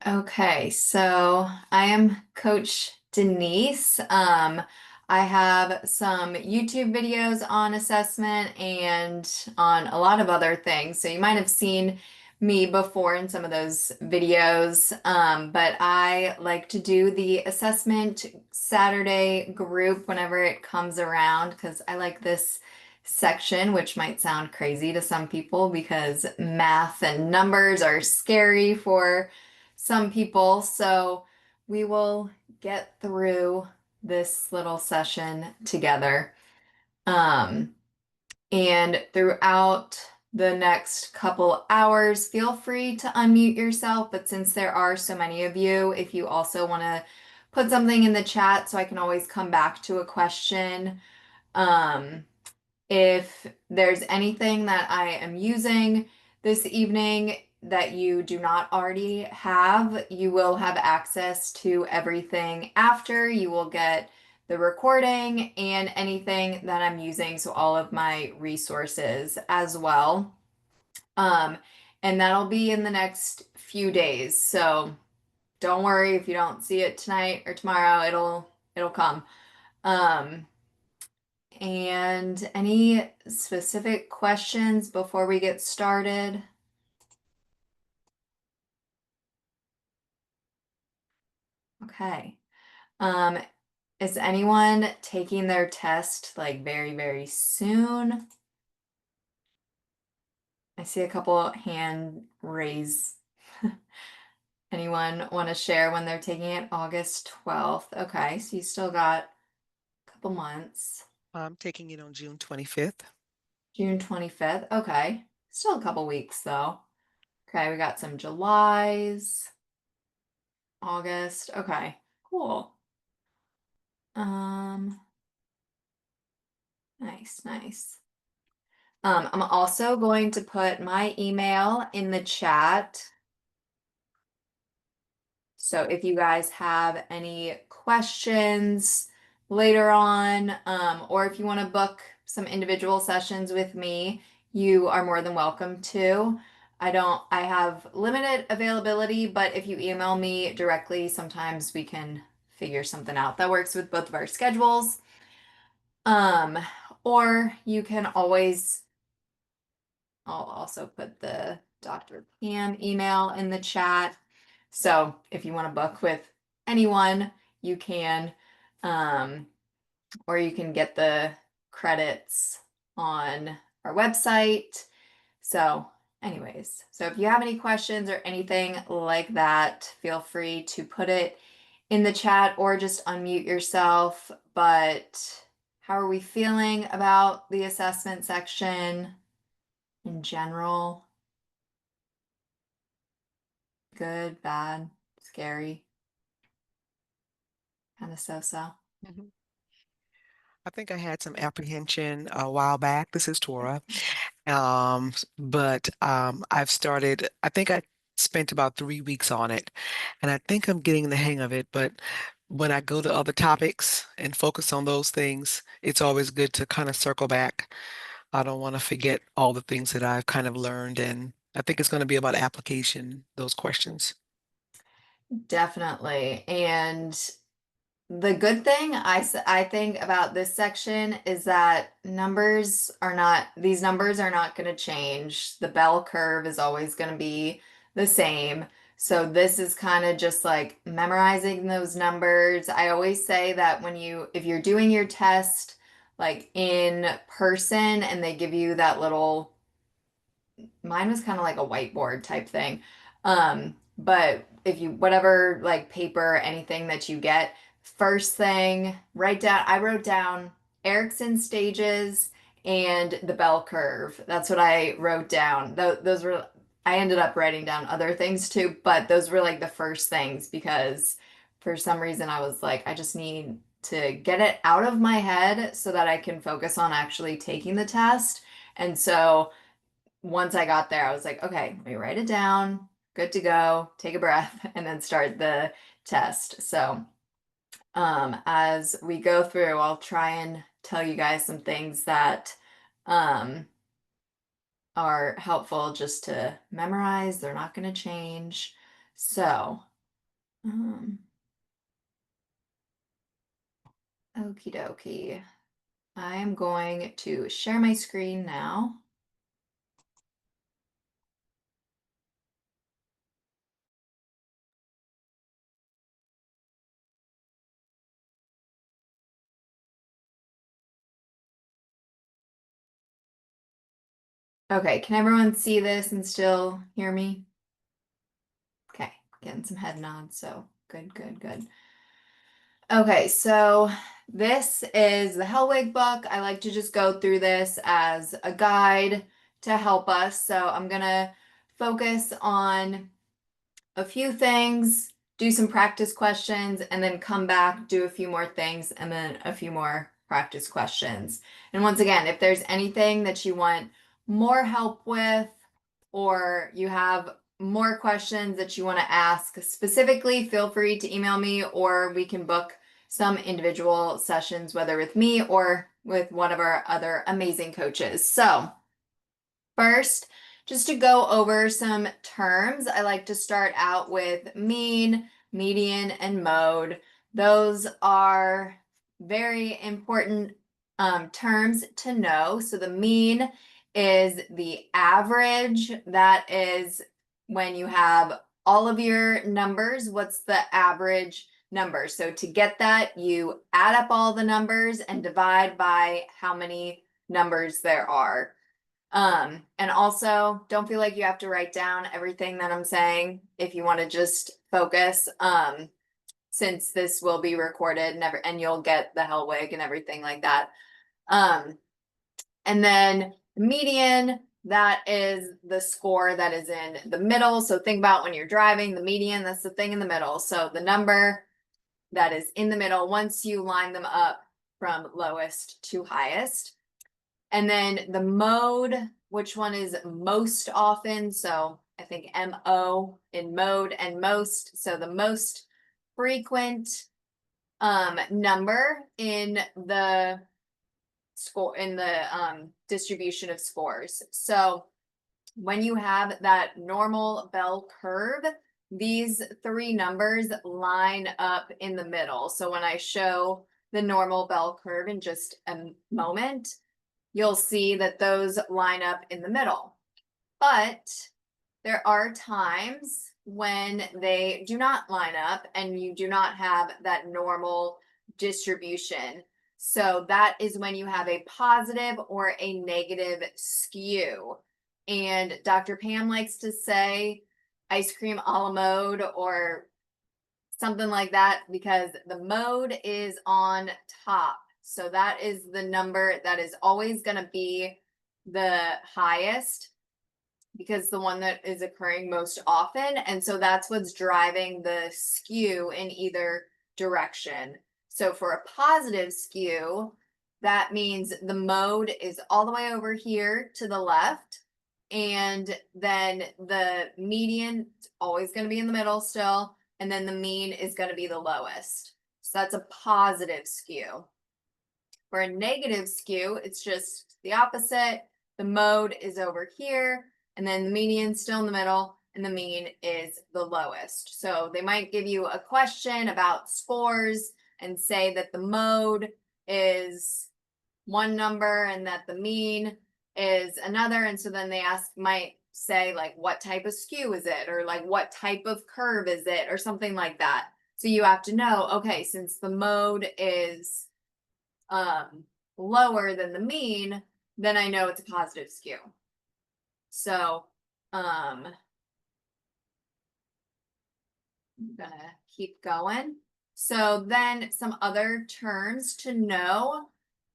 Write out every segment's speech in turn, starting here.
Okay, so I am Coach Denise. I have some YouTube videos on assessment and on a lot of other things. So you might have seen me before in some of those videos, but I like to do the assessment Saturday group whenever it comes around because I like this section, which might sound crazy to some people because math and numbers are scary for some people. So we will get through this little session together. Um, and throughout the next couple hours, feel free to unmute yourself. But since there are so many of you, if you also want to put something in the chat so I can always come back to a question. Um, if there's anything that I am using this evening that you do not already have, you will have access to everything after. You will get the recording and anything that I'm using, so all of my resources as well. Um, and that'll be in the next few days. So don't worry if you don't see it tonight or tomorrow, it'll come. Um, and any specific questions before we get started? Okay. Um, is anyone taking their test like very, very soon? I see a couple hand raise. Anyone want to share when they're taking it? August 12th. Okay, so you still got a couple months. I'm taking it on June 25th. June 25th. Okay. Still a couple weeks though. Okay, we got some Julys, August. Okay, cool. Um, nice, nice. I'm also going to put my email in the chat. So if you guys have any questions later on, or if you want to book some individual sessions with me, you are more than welcome to. I have limited availability, but if you email me directly, sometimes we can figure something out that works with both of our schedules. Um, or you can always, I'll also put the Dr. Pam email in the chat. So if you want to book with anyone, you can, um, or you can get the credits on our website. So, anyways, so if you have any questions or anything like that, feel free to put it in the chat or just unmute yourself. But how are we feeling about the assessment section in general? Good, bad, scary, kind of so-so. Mhm. I think I had some apprehension a while back. This is Tora. But I think I spent about 3 weeks on it, and I think I'm getting the hang of it. But when I go to other topics and focus on those things, it's always good to kind of circle back. I don't want to forget all the things that I've kind of learned, and I think it's going to be about application, those questions. Definitely. And the good thing I think about this section is that these numbers are not going to change. The bell curve is always going to be the same. So this is kind of just like memorizing those numbers. I always say that if you're doing your test like in person and they give you that little, mine was kind of like a whiteboard type thing. But if you, whatever like paper, anything that you get, first thing, I wrote down Erickson stages and the bell curve. That's what I wrote down. Those were, I ended up writing down other things too, but those were like the first things because for some reason I was like, I just need to get it out of my head so that I can focus on actually taking the test. And so, once I got there, I was like, okay, let me write it down, good to go, take a breath, and then start the test. So, as we go through, I'll try and tell you guys some things that um, are helpful just to memorize. They're not going to change. So, Okie dokie. I am going to share my screen now. Okay, can everyone see this and still hear me? Okay, getting some head nods, so good, good, good. Okay, so this is the Hellwig book. I like to just go through this as a guide to help us. So I'm gonna focus on a few things, do some practice questions, and then come back, do a few more things, and then a few more practice questions. And once again, if there's anything that you want more help with, or you have more questions that you want to ask specifically, feel free to email me, or we can book some individual sessions, whether with me or with one of our other amazing coaches. So, first, just to go over some terms, I like to start out with mean, median, and mode. Those are very important terms to know. So the mean is the average. That is when you have all of your numbers, what's the average number? So to get that, you add up all the numbers and divide by how many numbers there are. And also don't feel like you have to write down everything that I'm saying if you want to just focus. Since this will be recorded and you'll get the Hellwig and everything like that. And then median, that is the score that is in the middle. So think about when you're driving, the median, that's the thing in the middle. So the number that is in the middle, once you line them up from lowest to highest. And then the mode, which one is most often? So I think MO in mode and most. So the most frequent number in the score in the distribution of scores. So when you have that normal bell curve, these three numbers line up in the middle. So when I show the normal bell curve in just a moment, you'll see that those line up in the middle. But there are times when they do not line up and you do not have that normal distribution. So that is when you have a positive or a negative skew. And Dr. Pam likes to say ice cream a la mode or something like that because the mode is on top. So that is the number that is always going to be the highest because the one that is occurring most often. And so that's what's driving the skew in either direction. So for a positive skew, that means the mode is all the way over here to the left. And then the median is always going to be in the middle still. And then the mean is going to be the lowest. So that's a positive skew. For a negative skew, it's just the opposite. The mode is over here, and then the median still in the middle, and the mean is the lowest. So they might give you a question about scores and say that the mode is one number and that the mean is another. And so then they might say like, what type of skew is it? Or like, what type of curve is it? Or something like that. So you have to know, okay, since the mode is lower than the mean, then I know it's a positive skew. So I'm gonna keep going. So then some other terms to know,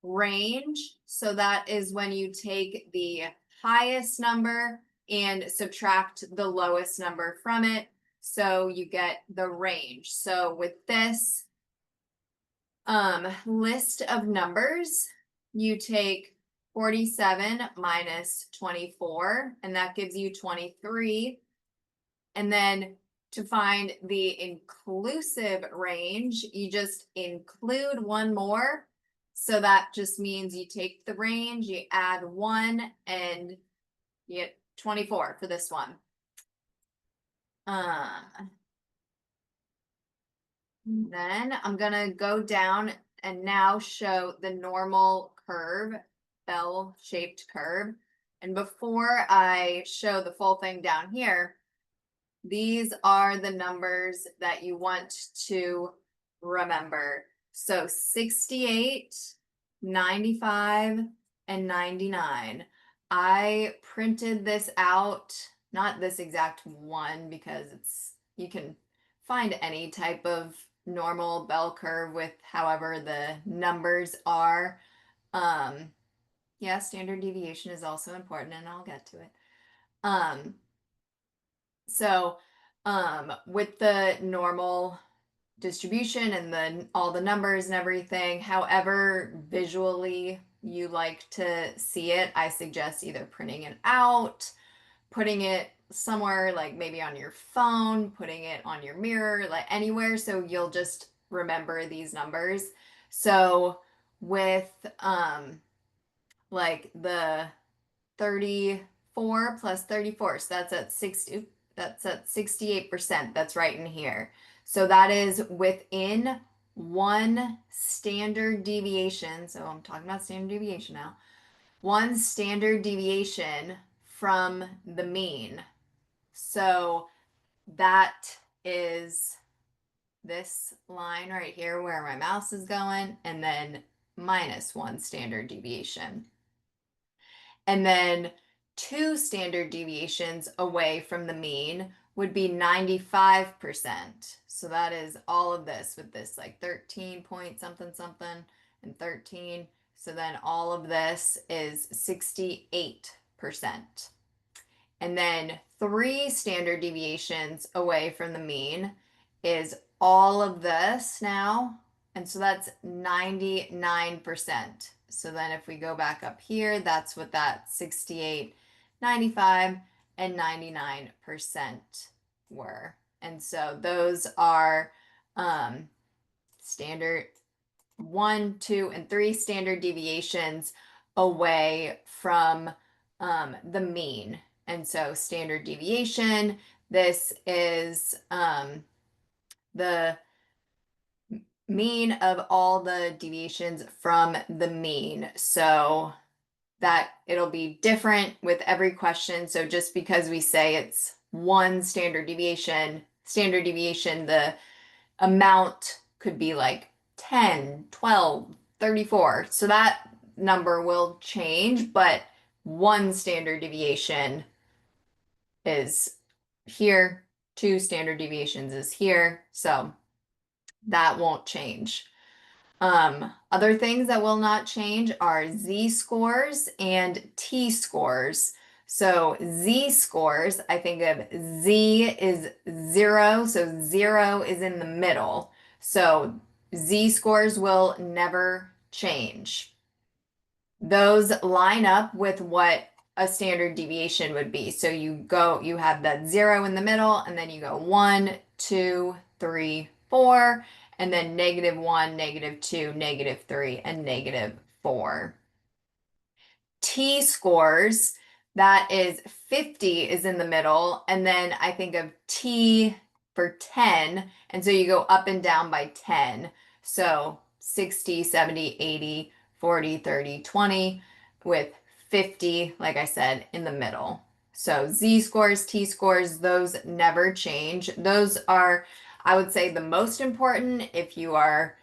range. So that is when you take the highest number and subtract the lowest number from it. So you get the range. So with this list of numbers, you take 47 minus 24, and that gives you 23. And then to find the inclusive range, you just include one more. So that just means you take the range, you add 1, and you get 24 for this one. Then I'm gonna go down and now show the normal curve, bell-shaped curve. And before I show the full thing down here, these are the numbers that you want to remember. So 68, 95, and 99. I printed this out, not this exact one because you can find any type of normal bell curve with however the numbers are. Um, yeah, standard deviation is also important and I'll get to it. Um, so with the normal distribution and then all the numbers and everything, however visually you like to see it, I suggest either printing it out, putting it somewhere like maybe on your phone, putting it on your mirror, like anywhere so you'll just remember these numbers. So with like the 34 plus 34. So that's at 60, that's at 68%. That's right in here. So that is within one standard deviation. So I'm talking about standard deviation now. One standard deviation from the mean. So that is this line right here where my mouse is going, and then minus one standard deviation. And then two standard deviations away from the mean would be 95%. So that is all of this with this like 13 point something something and 13. So then all of this is 68%. And then three standard deviations away from the mean is all of this now. And so that's 99%. So then if we go back up here, that's what that 68, 95, and 99% were. And so those are standard one, two, and three standard deviations away from the mean. And so standard deviation, this is the mean of all the deviations from the mean. So that it'll be different with every question. So just because we say it's one standard deviation, the amount could be like 10, 12, 34. So that number will change, but one standard deviation is here, two standard deviations is here. So that won't change. Other things that will not change are z-scores and t-scores. So z-scores, I think of z is 0, so 0 is in the middle. So z-scores will never change. Those line up with what a standard deviation would be. So you have that 0 in the middle, and then you go 1, 2, 3, 4, and then -1, -2, -3, and -4. T-scores, that is 50 is in the middle, and then I think of T for 10, and so you go up and down by 10. So 60, 70, 80, 40, 30, 20, with 50, like I said, in the middle. So z-scores, t-scores, those never change. Those are, I would say, the most important if you are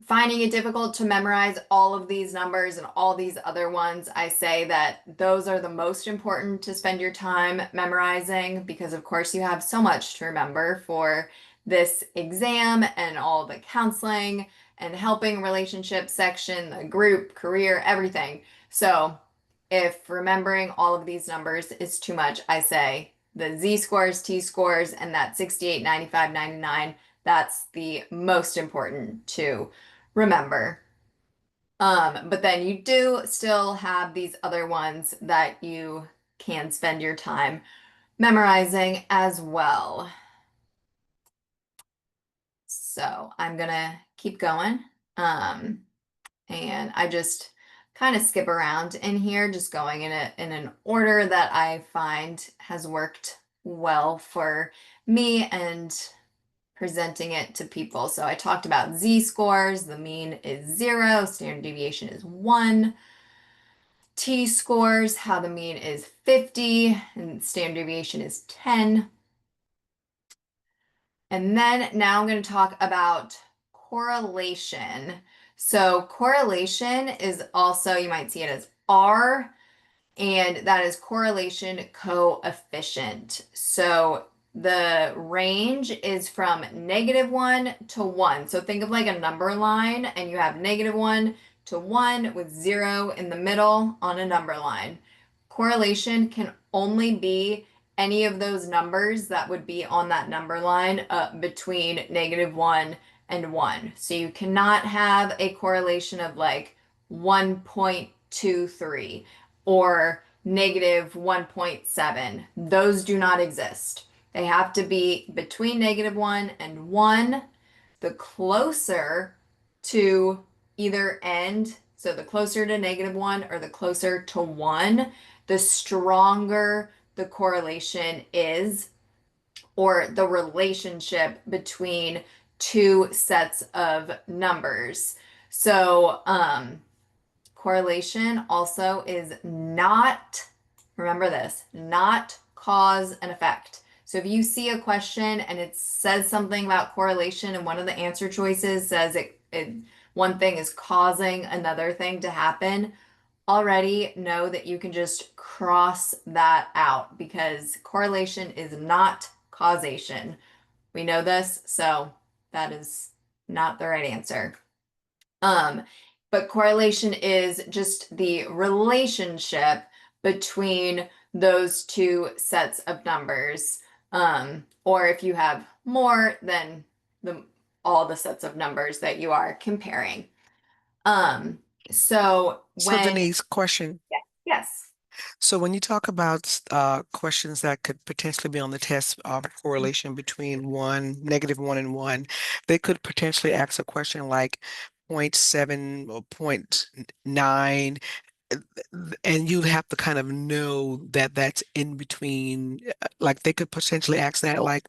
finding it difficult to memorize all of these numbers and all these other ones. I say that those are the most important to spend your time memorizing because, of course, you have so much to remember for this exam and all the counseling and helping relationship section, the group, career, everything. So if remembering all of these numbers is too much, I say the z-scores, t-scores, and that 68, 95, 99, that's the most important to remember. But then you do still have these other ones that you can spend your time memorizing as well. So I'm gonna keep going. And I just kind of skip around in here, just going in an order that I find has worked well for me and presenting it to people. So I talked about z-scores. The mean is 0, standard deviation is 1. T-scores, how the mean is 50 and standard deviation is 10. And then now I'm going to talk about correlation. So correlation is also, you might see it as R, and that is correlation coefficient. So the range is from -1 to 1. So think of like a number line, and you have -1 to 1 with 0 in the middle on a number line. Correlation can only be any of those numbers that would be on that number line between -1 and 1. So you cannot have a correlation of like 1.23 or -1.7. Those do not exist. They have to be between -1 and 1. The closer to either end, so the closer to -1 or the closer to 1, the stronger the correlation is, or the relationship between two sets of numbers. So, correlation also is not, remember this, not cause and effect. So if you see a question and it says something about correlation and one of the answer choices says one thing is causing another thing to happen, already know that you can just cross that out because correlation is not causation. We know this, so that is not the right answer. Um, but correlation is just the relationship between those two sets of numbers. Or if you have more than the all the sets of numbers that you are comparing. Um, so So when Denise, question. yes, So when you talk about questions that could potentially be on the test of correlation between -1 and 1, they could potentially ask a question like point 0.7 or point 0.9, and you'd have to kind of know that that's in between. Like they could potentially ask that like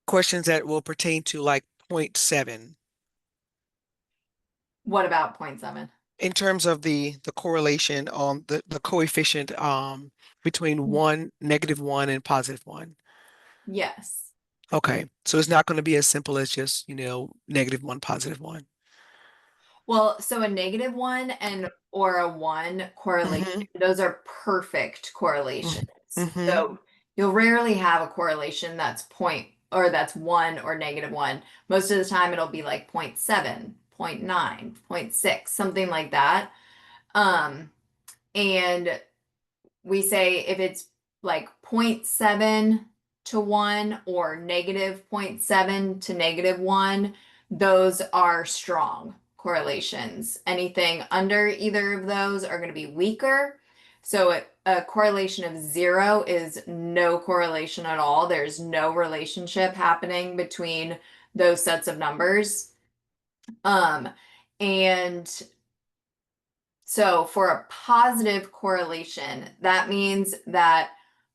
questions that will pertain to like point 0.7 what about point 0.7? in terms of the correlation on the coefficient between -1 and +1. Yes. Okay, so it's not going to be as simple as just, -1, +1. Well, so a -1 and or a 1 correlation, Mm-hmm. those are perfect correlations. Mm-hmm. So you'll rarely have a correlation that's point or that's 1 or -1. Most of the time it'll be like point 0.7, point 0.9, point 0.6, something like that. And we say if it's like point 0.7 to 1 or -0.7 to -1, those are strong correlations. Anything under either of those are going to be weaker. So a correlation of 0 is no correlation at all. There's no relationship happening between those sets of numbers. Um, and so for a positive correlation, that means that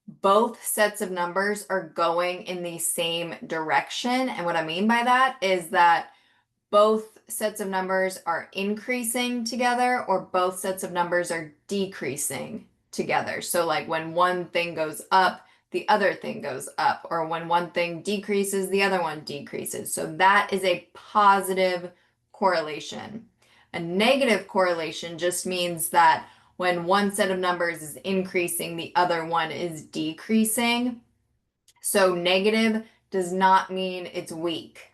both sets of numbers are going in the same direction. And what I mean by that is that both sets of numbers are increasing together or both sets of numbers are decreasing together. So like when one thing goes up, the other thing goes up, or when one thing decreases, the other one decreases. So that is a positive correlation. A negative correlation just means that when one set of numbers is increasing, the other one is decreasing. So negative does not mean it's weak.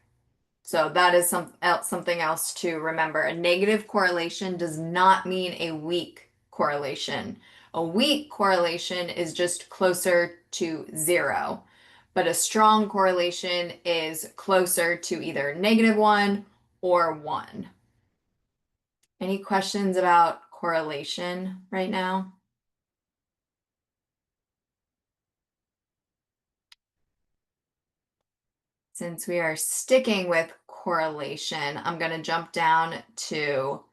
So that is something else to remember. A negative correlation does not mean a weak correlation. A weak correlation is just closer to 0, but a strong correlation is closer to either -1 or 1. Any questions about correlation right now? Since we are sticking with correlation, I'm going to jump down to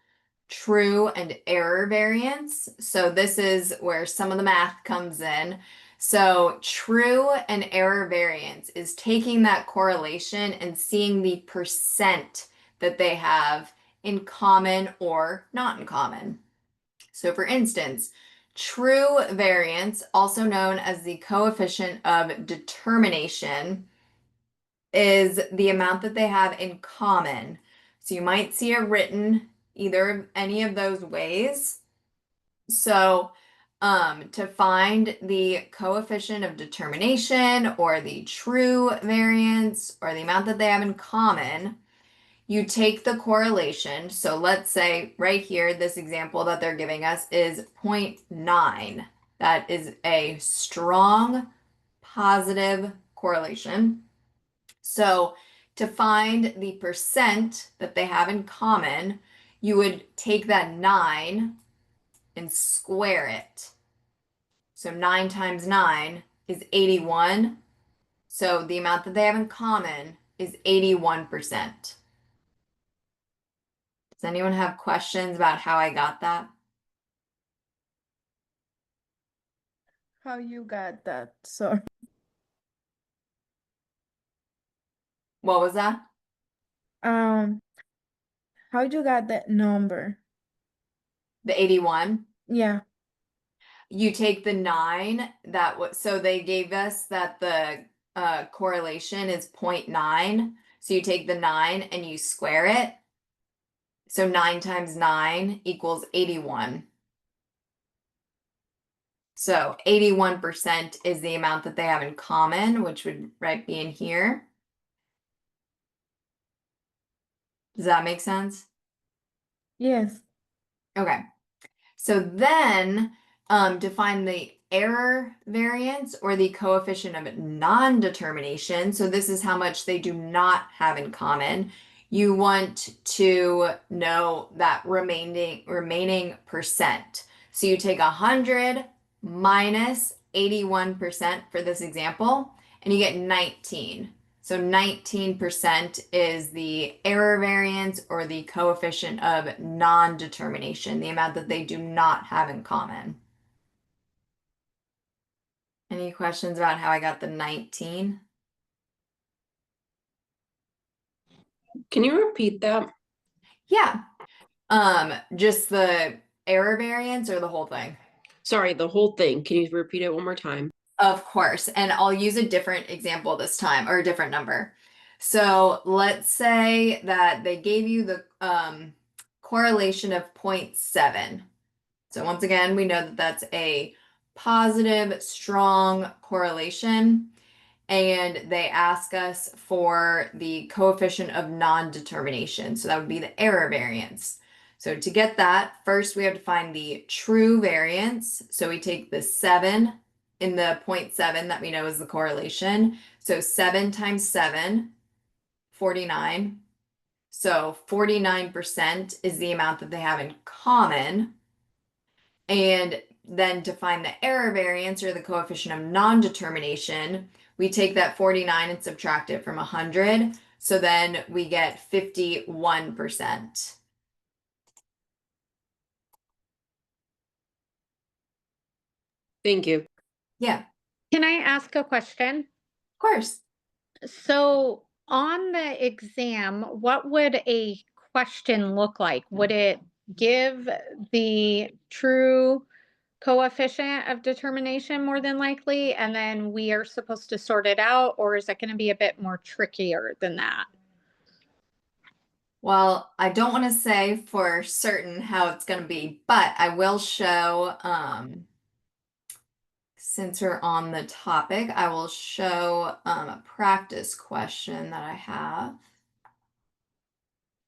true and error variance. So this is where some of the math comes in. So true and error variance is taking that correlation and seeing the percent that they have in common or not in common. So for instance, true variance, also known as the coefficient of determination, is the amount that they have in common. So you might see it written either of any of those ways. So to find the coefficient of determination or the true variance or the amount that they have in common, you take the correlation. So let's say right here, this example that they're giving us is 0.9. That is a strong positive correlation. So to find the percent that they have in common, you would take that 9 and square it. So 9 times 9 is 81. So the amount that they have in common is 81%. Does anyone have questions about how I got that? How you got that? Sorry. What was that? Um, how you got that number? The 81. Yeah. You take the 9 that was, so they gave us that the correlation is 0.9. So you take the 9 and you square it. So 9 times 9 equals 81. So 81% is the amount that they have in common, which would right be in here. Does that make sense? Yes. Okay. So then, to find the error variance or the coefficient of non-determination, so this is how much they do not have in common, you want to know that remaining percent. So you take 100 minus 81% for this example, and you get 19. So 19% is the error variance or the coefficient of non-determination, the amount that they do not have in common. Any questions about how I got the 19? Can you repeat that? Yeah. Just the error variance or the whole thing? Sorry, the whole thing. Can you repeat it one more time? Of course. And I'll use a different example this time or a different number. So let's say that they gave you the correlation of 0.7. So once again, we know that that's a positive, strong correlation. And they ask us for the coefficient of non-determination. So that would be the error variance. So to get that, first we have to find the true variance. So we take the 7 in the 0.7 that we know is the correlation. So 7 times 7, 49. So 49% is the amount that they have in common. And then to find the error variance or the coefficient of non-determination, we take that 49 and subtract it from 100. So then we get 51%. Thank you. Yeah, of Can I ask a question? course. So on the exam, what would a question look like? Would it give the true coefficient of determination more than likely, and then we are supposed to sort it out, or is it going to be a bit more trickier than that? Well, I don't want to say for certain how it's going to be, but I will show, since we're on the topic, I will show a practice question that I have.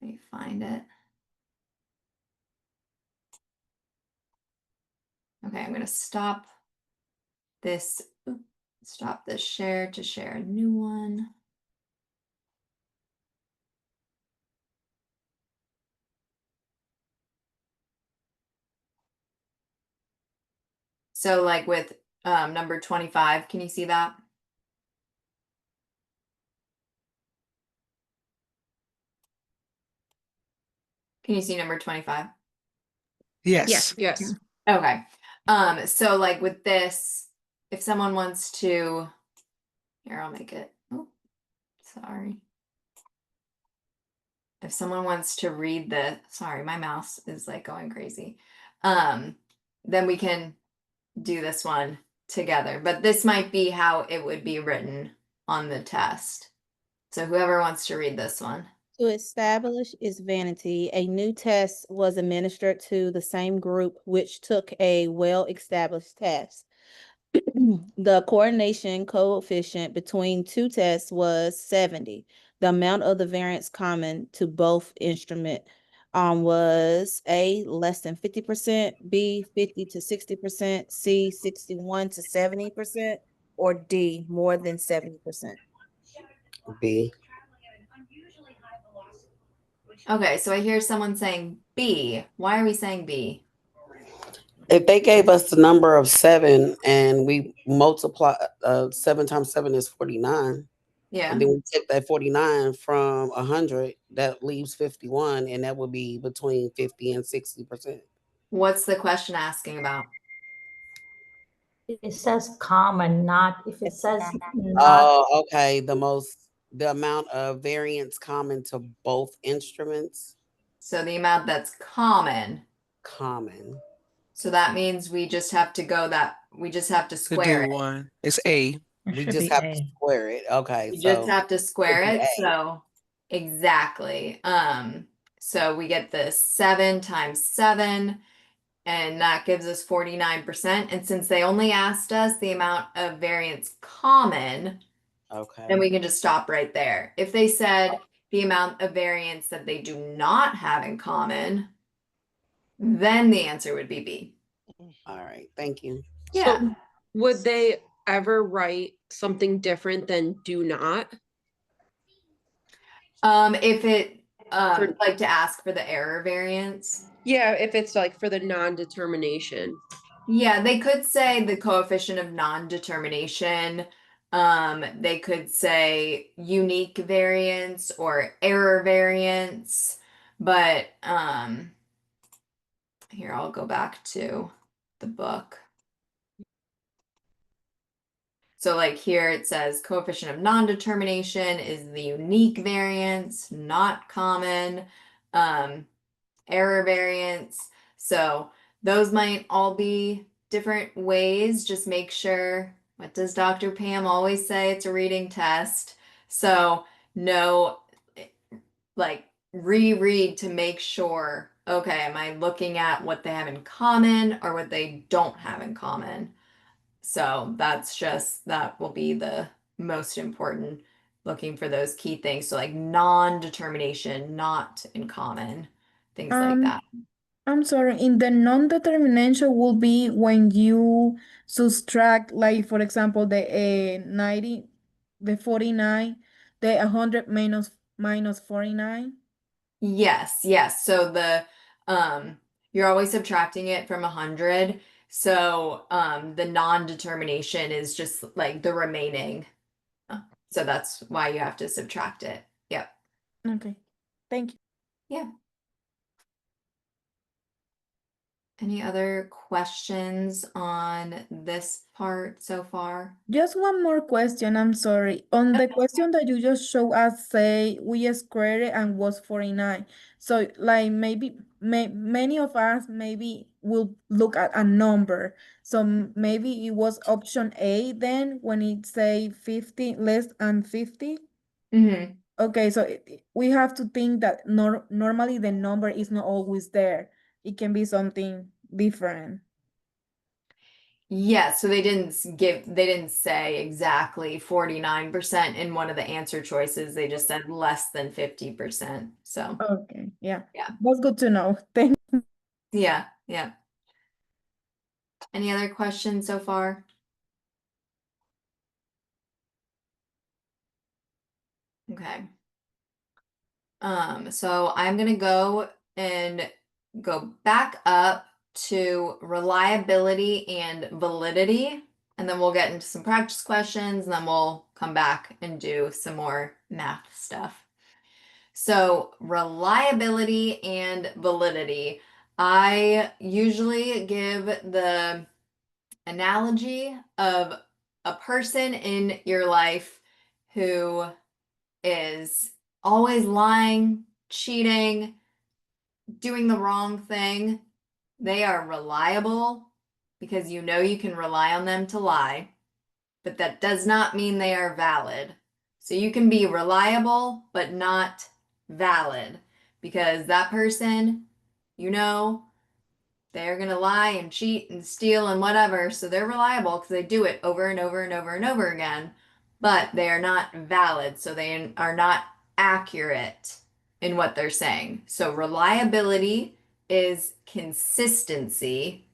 Let me find it. Okay, I'm going to stop this share to share a new one. So like with number 25, can you see that? Can you see number 25? Yes. Yes. Okay. So like with this, if someone wants to, here, I'll make it. Oh, sorry. If someone wants to read the, sorry, my mouse is like going crazy. Then we can do this one together, but this might be how it would be written on the test. So whoever wants to read this one. To establish its vanity, a new test was administered to the same group which took a well-established test. The coordination coefficient between two tests was 70. The amount of the variance common to both instrument was A, less than 50%, B, 50 to 60%, C, 61 to 70%, or D, more than 70%. B. Okay, so I hear someone saying B. Why are we saying B? If they gave us the number of 7 and we multiply 7 times 7 is 49, Yeah. and then we take that 49 from 100, that leaves 51, and that would be between 50 and 60%. What's the question asking about? It says common, not, if it says not, Oh, okay. The amount of variance common to both instruments, So the amount that's common. common. So that means we just have to we just have to To square do it. one. It's A. it We should just be have to A. square it. Okay, We just so have to square it'd it. be A. So exactly. So we get the 7 times 7, and that gives us 49%. And since they only asked us the amount of variance common, Okay. then we can just stop right there. If they said the amount of variance that they do not have in common, then the answer would be B. All right. Thank you. Yeah. So would they ever write something different than do not? If it For- like to ask for the error variance. Yeah, if it's like for the non-determination. Yeah, they could say the coefficient of non-determination. They could say unique variance or error variance, but here I'll go back to the book. So like here it says coefficient of non-determination is the unique variance, not common, error variance. So those might all be different ways. Just make sure, what does Dr. Pam always say? It's a reading test. So no, like reread to make sure, okay, am I looking at what they have in common or what they don't have in common? So that will be the most important, looking for those key things. So like non-determination, not in common, things like that. I'm sorry, in the non-determination will be when you subtract, like, for example, the 90, the 49, the 100 minus 49. Yes, yes. So you're always subtracting it from 100. So the non-determination is just like the remaining. So that's why you have to subtract it. Yep. Okay, thank you. Yeah. Any other questions on this part so far? Just one more question, I'm sorry. On the question that you just showed us, say we squared it and was 49. So like maybe many of us maybe will look at a number. So maybe it was option A then when it say 50, less than 50. Mm-hmm. Okay, so we have to think that normally the number is not always there. It can be something different. Yeah, so they didn't say exactly 49% in one of the answer choices. They just said less than 50%. So Okay, yeah. Yeah. That's good to know. Thank yeah, yeah. Any other questions so far? Okay. So I'm gonna go and go back up to reliability and validity, and then we'll get into some practice questions, and then we'll come back and do some more math stuff. So reliability and validity. I usually give the analogy of a person in your life who is always lying, cheating, doing the wrong thing. They are reliable because you know you can rely on them to lie, but that does not mean they are valid. So you can be reliable, but not valid because that person, you know, they're going to lie and cheat and steal and whatever. So they're reliable because they do it over and over and over and over again, but they are not valid. So they are not accurate in what they're saying. So reliability is consistency,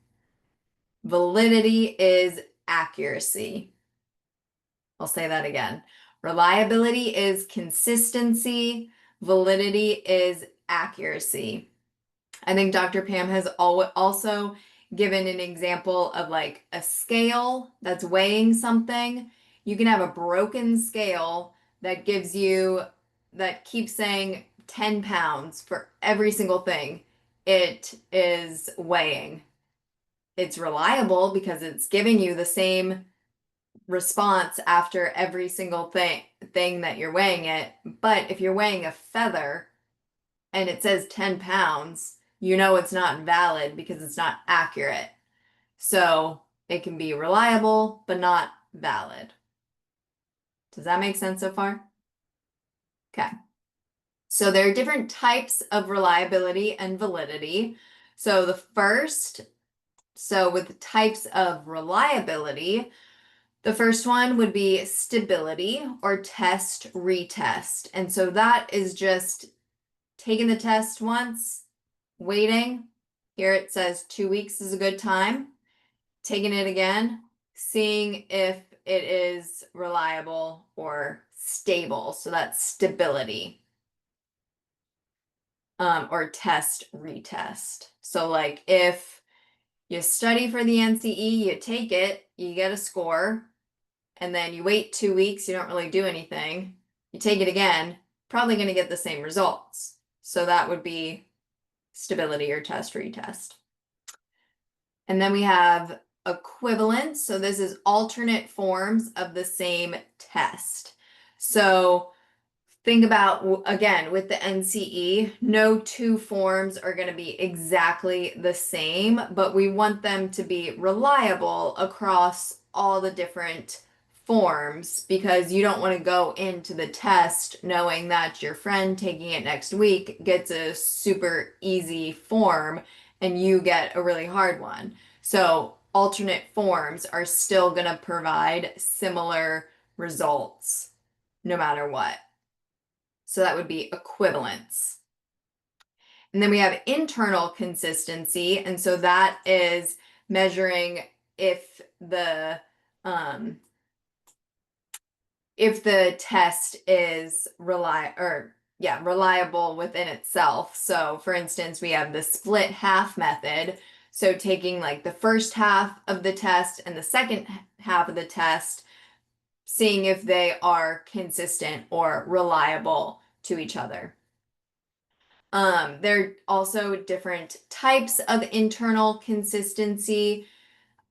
validity is accuracy. I'll say that again. Reliability is consistency, validity is accuracy. I think Dr. Pam has also given an example of like a scale that's weighing something. You can have a broken scale that gives you, that keeps saying 10 pounds for every single thing it is weighing. It's reliable because it's giving you the same response after every single thing that you're weighing it. But if you're weighing a feather and it says 10 pounds, you know it's not valid because it's not accurate. So it can be reliable, but not valid. Does that make sense so far? Okay. So there are different types of reliability and validity. So the first, with types of reliability, the first one would be stability or test retest. And so that is just taking the test once, waiting. Here it says 2 weeks is a good time. Taking it again, seeing if it is reliable or stable. So that's stability. Or test retest. So like if you study for the NCE, you take it, you get a score, and then you wait 2 weeks, you don't really do anything. You take it again, probably going to get the same results. So that would be stability or test retest. And then we have equivalence. So this is alternate forms of the same test. So think about, again, with the NCE, no two forms are going to be exactly the same, but we want them to be reliable across all the different forms because you don't want to go into the test knowing that your friend taking it next week gets a super easy form and you get a really hard one. So alternate forms are still going to provide similar results no matter what. So that would be equivalence. And then we have internal consistency. And so that is measuring if the test is reliable within itself. So for instance, we have the split half method. So taking like the first half of the test and the second half of the test, seeing if they are consistent or reliable to each other. There are also different types of internal consistency.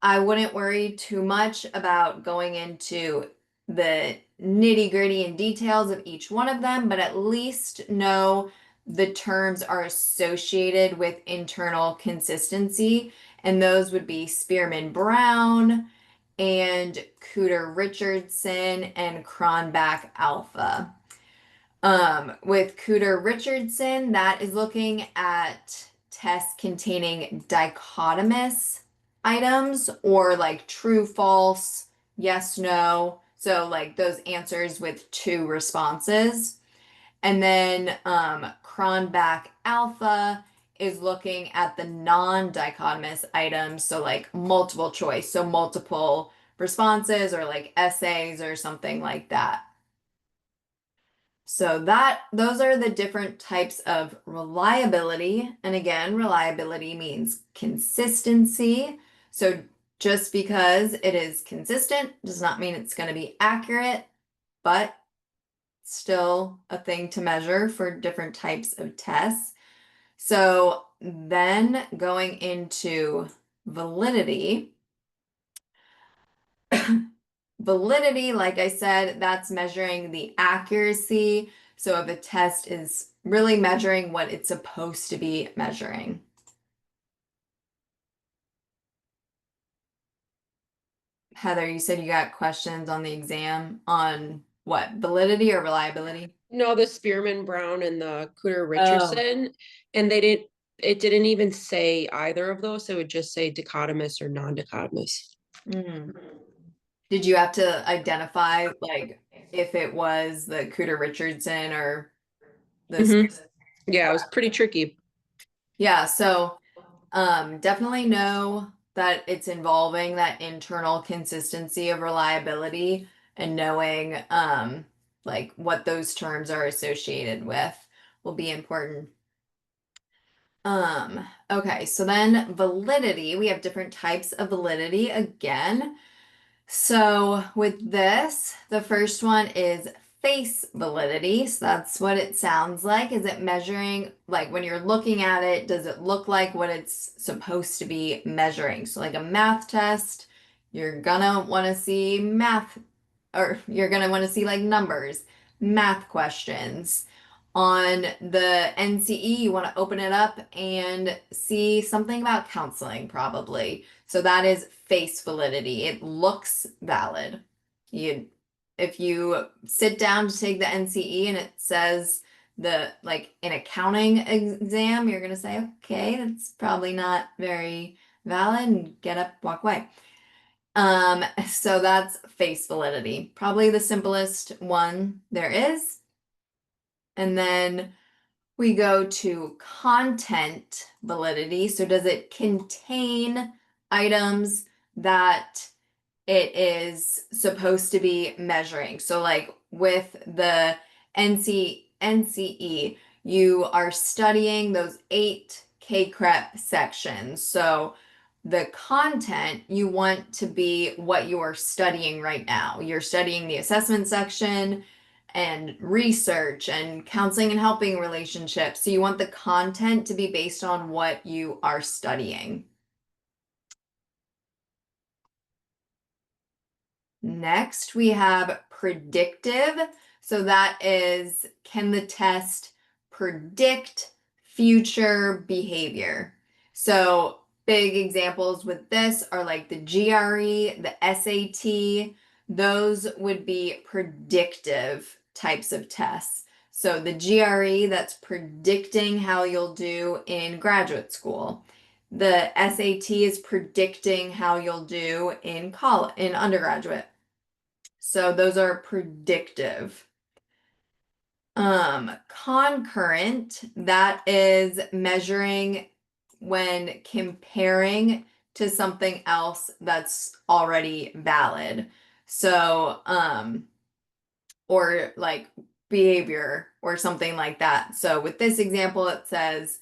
I wouldn't worry too much about going into the nitty-gritty and details of each one of them, but at least know the terms are associated with internal consistency, and those would be Spearman-Brown and Cooter-Richardson and Cronbach alpha. With Cooter-Richardson, that is looking at tests containing dichotomous items or like true, false, yes, no. So like those answers with two responses. And then Cronbach alpha is looking at the non-dichotomous items. So like multiple choice, so multiple responses or like essays or something like that. So those are the different types of reliability. And again, reliability means consistency. So just because it is consistent does not mean it's going to be accurate, but still a thing to measure for different types of tests. So then going into validity, Validity, like I said, that's measuring the accuracy. So if a test is really measuring what it's supposed to be measuring. Heather, you said you got questions on the exam on what, validity or reliability? No, the Spearman Brown and the Cooter Oh. Richardson, and it didn't even say either of those. It would just say dichotomous or non-dichotomous. Did you have to identify like if it was the Cooter Richardson or the Yeah, it was pretty tricky. Yeah, so definitely know that it's involving that internal consistency of reliability and knowing like what those terms are associated with will be important. Okay, so then validity, we have different types of validity again. So with this, the first one is face validity. So that's what it sounds like. Is it measuring, like when you're looking at it, does it look like what it's supposed to be measuring? So like a math test, you're gonna want to see math, or you're gonna want to see like numbers, math questions. On the NCE, you want to open it up and see something about counseling, probably. So that is face validity. It looks valid. If you sit down to take the NCE and it says like an accounting exam, you're gonna say, okay, that's probably not very valid, and get up, walk away. So that's face validity, probably the simplest one there is. And then we go to content validity. So does it contain items that it is supposed to be measuring? So like with the NCE, you are studying those 8 K-CREP sections. So the content you want to be what you are studying right now. You're studying the assessment section and research and counseling and helping relationships. So you want the content to be based on what you are studying. Next, we have predictive. So that is, can the test predict future behavior? So big examples with this are like the GRE, the SAT. Those would be predictive types of tests. So the GRE, that's predicting how you'll do in graduate school. The SAT is predicting how you'll do in college, in undergraduate. So those are predictive. Concurrent, that is measuring when comparing to something else that's already valid. So, or like behavior or something like that. So with this example, it says,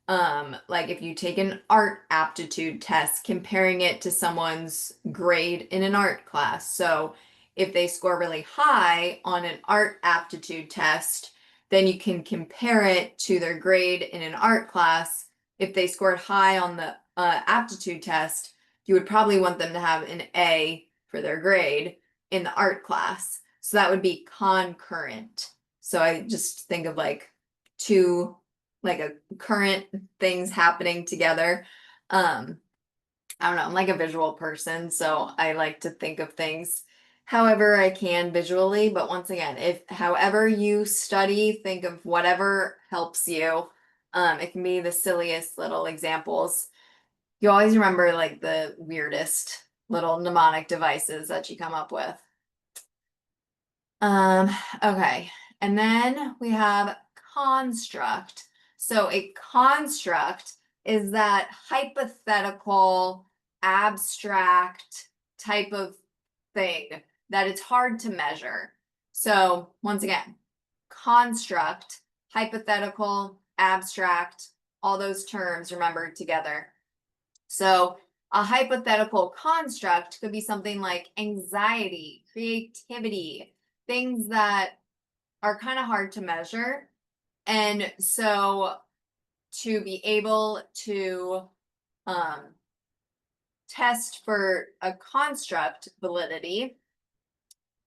like if you take an art aptitude test, comparing it to someone's grade in an art class. So if they score really high on an art aptitude test, then you can compare it to their grade in an art class. If they scored high on the aptitude test, you would probably want them to have an A for their grade in the art class. So that would be concurrent. So I just think of like two, like a current things happening together. I don't know, I'm like a visual person, so I like to think of things however I can visually. But once again, if however you study, think of whatever helps you. It can be the silliest little examples. You always remember like the weirdest little mnemonic devices that you come up with. Okay, and then we have construct. So a construct is that hypothetical, abstract type of thing that it's hard to measure. So once again, construct, hypothetical, abstract, all those terms remembered together. So a hypothetical construct could be something like anxiety, creativity, things that are kind of hard to measure. And so to be able test for a construct validity,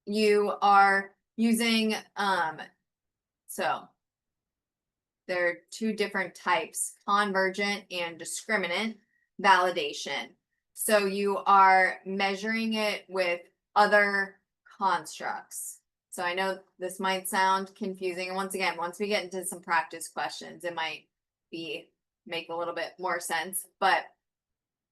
you are using, so there are two different types, convergent and discriminant validation. So you are measuring it with other constructs. So I know this might sound confusing. And once again, once we get into some practice questions, it might make a little bit more sense. But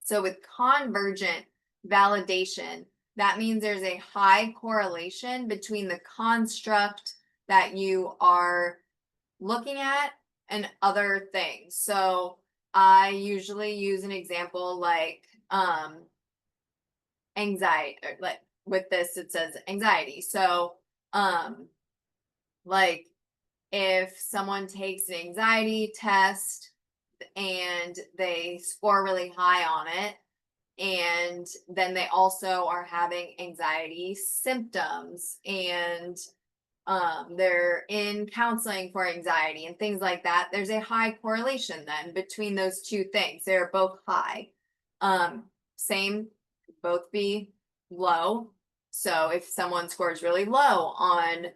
so with convergent validation, that means there's a high correlation between the construct that you are looking at and other things. So I usually use an example like anxiety, or like with this it says anxiety. So like if someone takes an anxiety test and they score really high on it, and then they also are having anxiety symptoms, and they're in counseling for anxiety and things like that, there's a high correlation then between those two things. They're both high. Same, both be low. So if someone scores really low on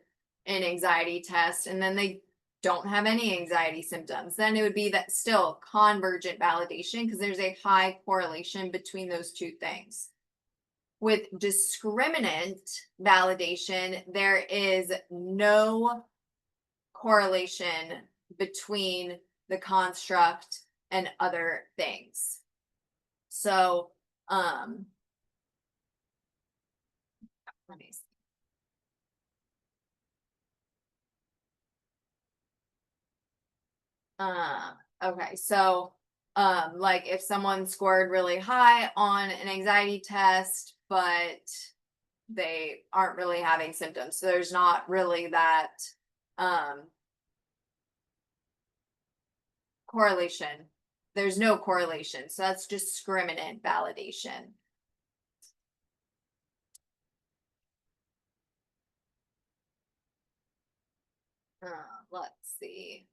an anxiety test and then they don't have any anxiety symptoms, then it would be that still convergent validation because there's a high correlation between those two things. With discriminant validation, there is no correlation between the construct and other things. So, let me see. Okay, so like if someone scored really high on an anxiety test, but they aren't really having symptoms, so there's not really that correlation. There's no correlation, so that's discriminant validation. Let's see.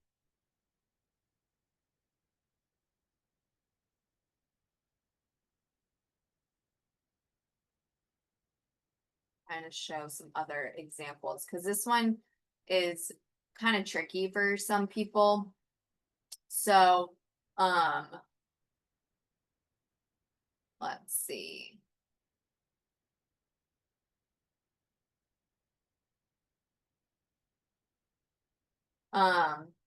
Kind of show some other examples because this one is kind of tricky for some people. So, let's see.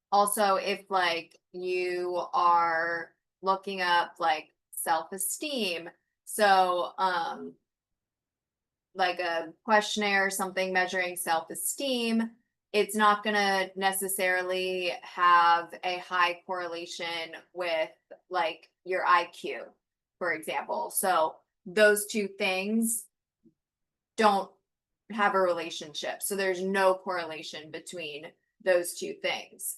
Also if like you are looking up like self-esteem, so like a questionnaire or something measuring self-esteem, it's not going to necessarily have a high correlation with like your IQ, for example. So those two things don't have a relationship. So there's no correlation between those two things.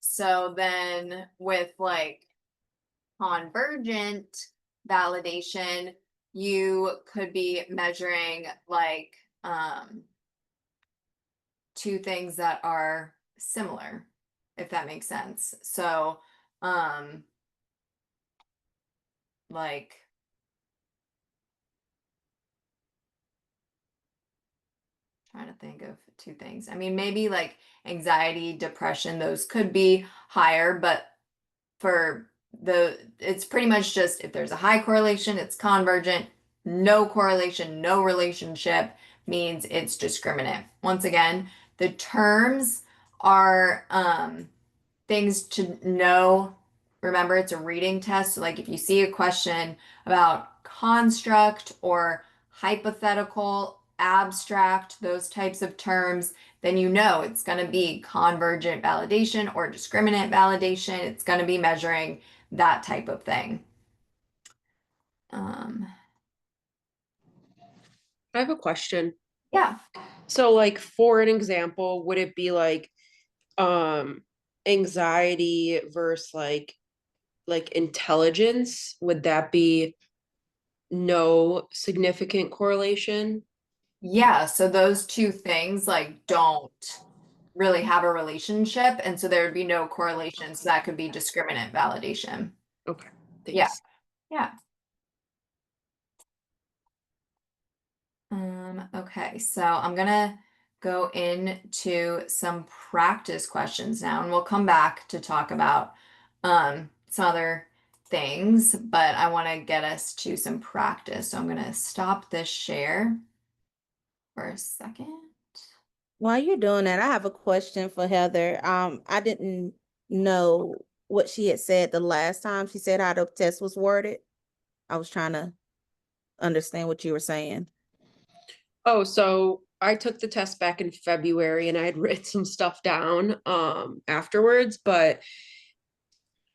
So then with like convergent validation, you could be measuring like two things that are similar, if that makes sense. So like trying to think of two things. I mean, maybe like anxiety, depression, those could be higher, but for it's pretty much just if there's a high correlation, it's convergent. No correlation, no relationship means it's discriminant. Once again, the terms are things to know. Remember, it's a reading test. So like if you see a question about construct or hypothetical, abstract, those types of terms, then you know it's going to be convergent validation or discriminant validation. It's going to be measuring that type of thing. I have a question. Yeah. So like for an example, would it be like anxiety versus like intelligence? Would that be no significant correlation? Yeah, so those two things like don't really have a relationship, and so there would be no correlation. So that could be discriminant validation. Okay, Yeah. thanks. Yeah. Okay, so I'm gonna go into some practice questions now, and we'll come back to talk about some other things, but I want to get us to some practice. So I'm gonna stop this share for a second. While you're doing that, I have a question for Heather. I didn't know what she had said the last time. She said how the test was worded. I was trying to understand what you were saying. Oh, so I took the test back in February and I had written some stuff down afterwards, but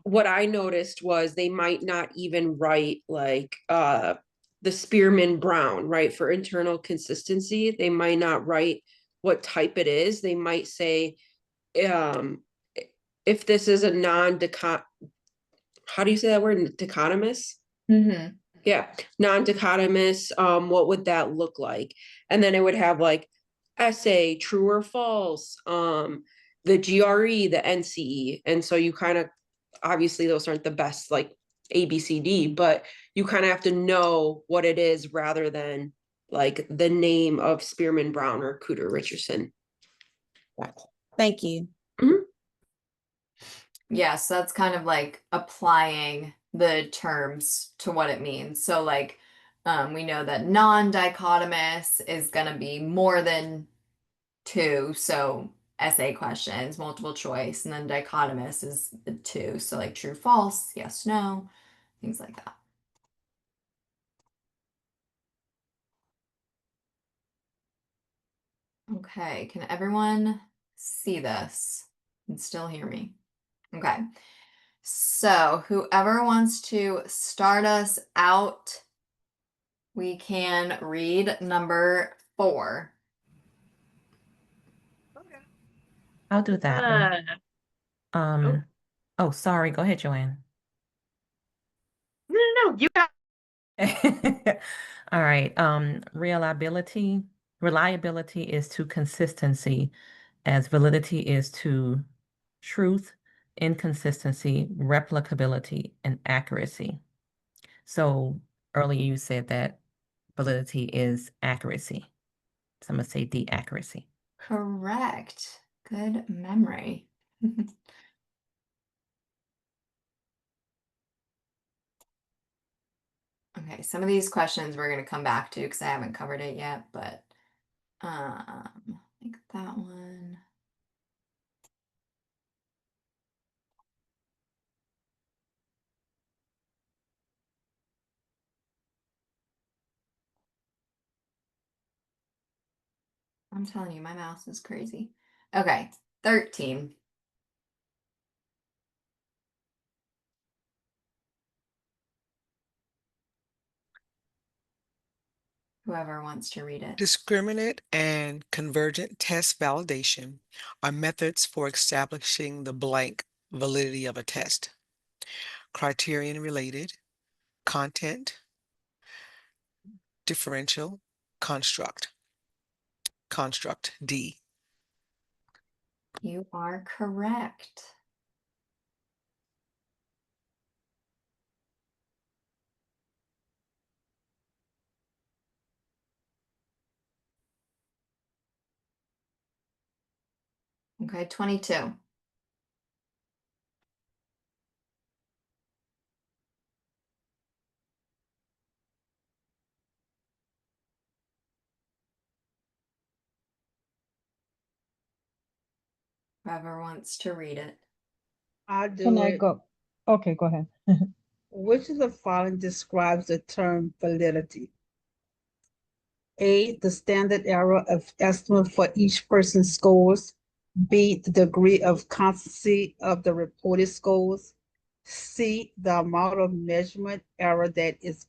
what I noticed was they might not even write like the Spearman Brown, right? For internal consistency, they might not write what type it is. They might say um if this is a non-decon, how do you say that word? Dichotomous? Mm-hmm. Yeah, non-dichotomous, what would that look like? And then it would have like essay, true or false, the GRE, the NCE. And so you kind of, obviously those aren't the best like ABCD, but you kind of have to know what it is rather than like the name of Spearman Brown or Cooter Richardson. Thank you. Mhm. Yeah, so that's kind of like applying the terms to what it means. So like we know that non-dichotomous is going to be more than two, so essay questions, multiple choice, and then dichotomous is the two, so like true, false, yes, no, things like that. Okay, can everyone see this and still hear me? Okay. So whoever wants to start us out, we can read number 4. I'll do that one. Oh, sorry. Go ahead, Joanne. No, you got. All right. Reliability is to consistency as validity is to truth, inconsistency, replicability, and accuracy. So earlier you said that validity is accuracy. So I'm going to say the accuracy. Correct. Good memory. Okay, some of these questions we're going to come back to because I haven't covered it yet, but like that one. I'm telling you, my mouse is crazy. Okay, 13. Whoever wants to read it. Discriminant and convergent test validation are methods for establishing the blank validity of a test. Criterion related, content, differential, construct. Construct D. You are correct. Okay, 22. Whoever wants to read it. I'll Can do I it. go? Okay, go ahead. Which of the following describes the term validity? A, the standard error of estimate for each person's scores. B, the degree of consistency of the reported scores. C, the amount of measurement error that is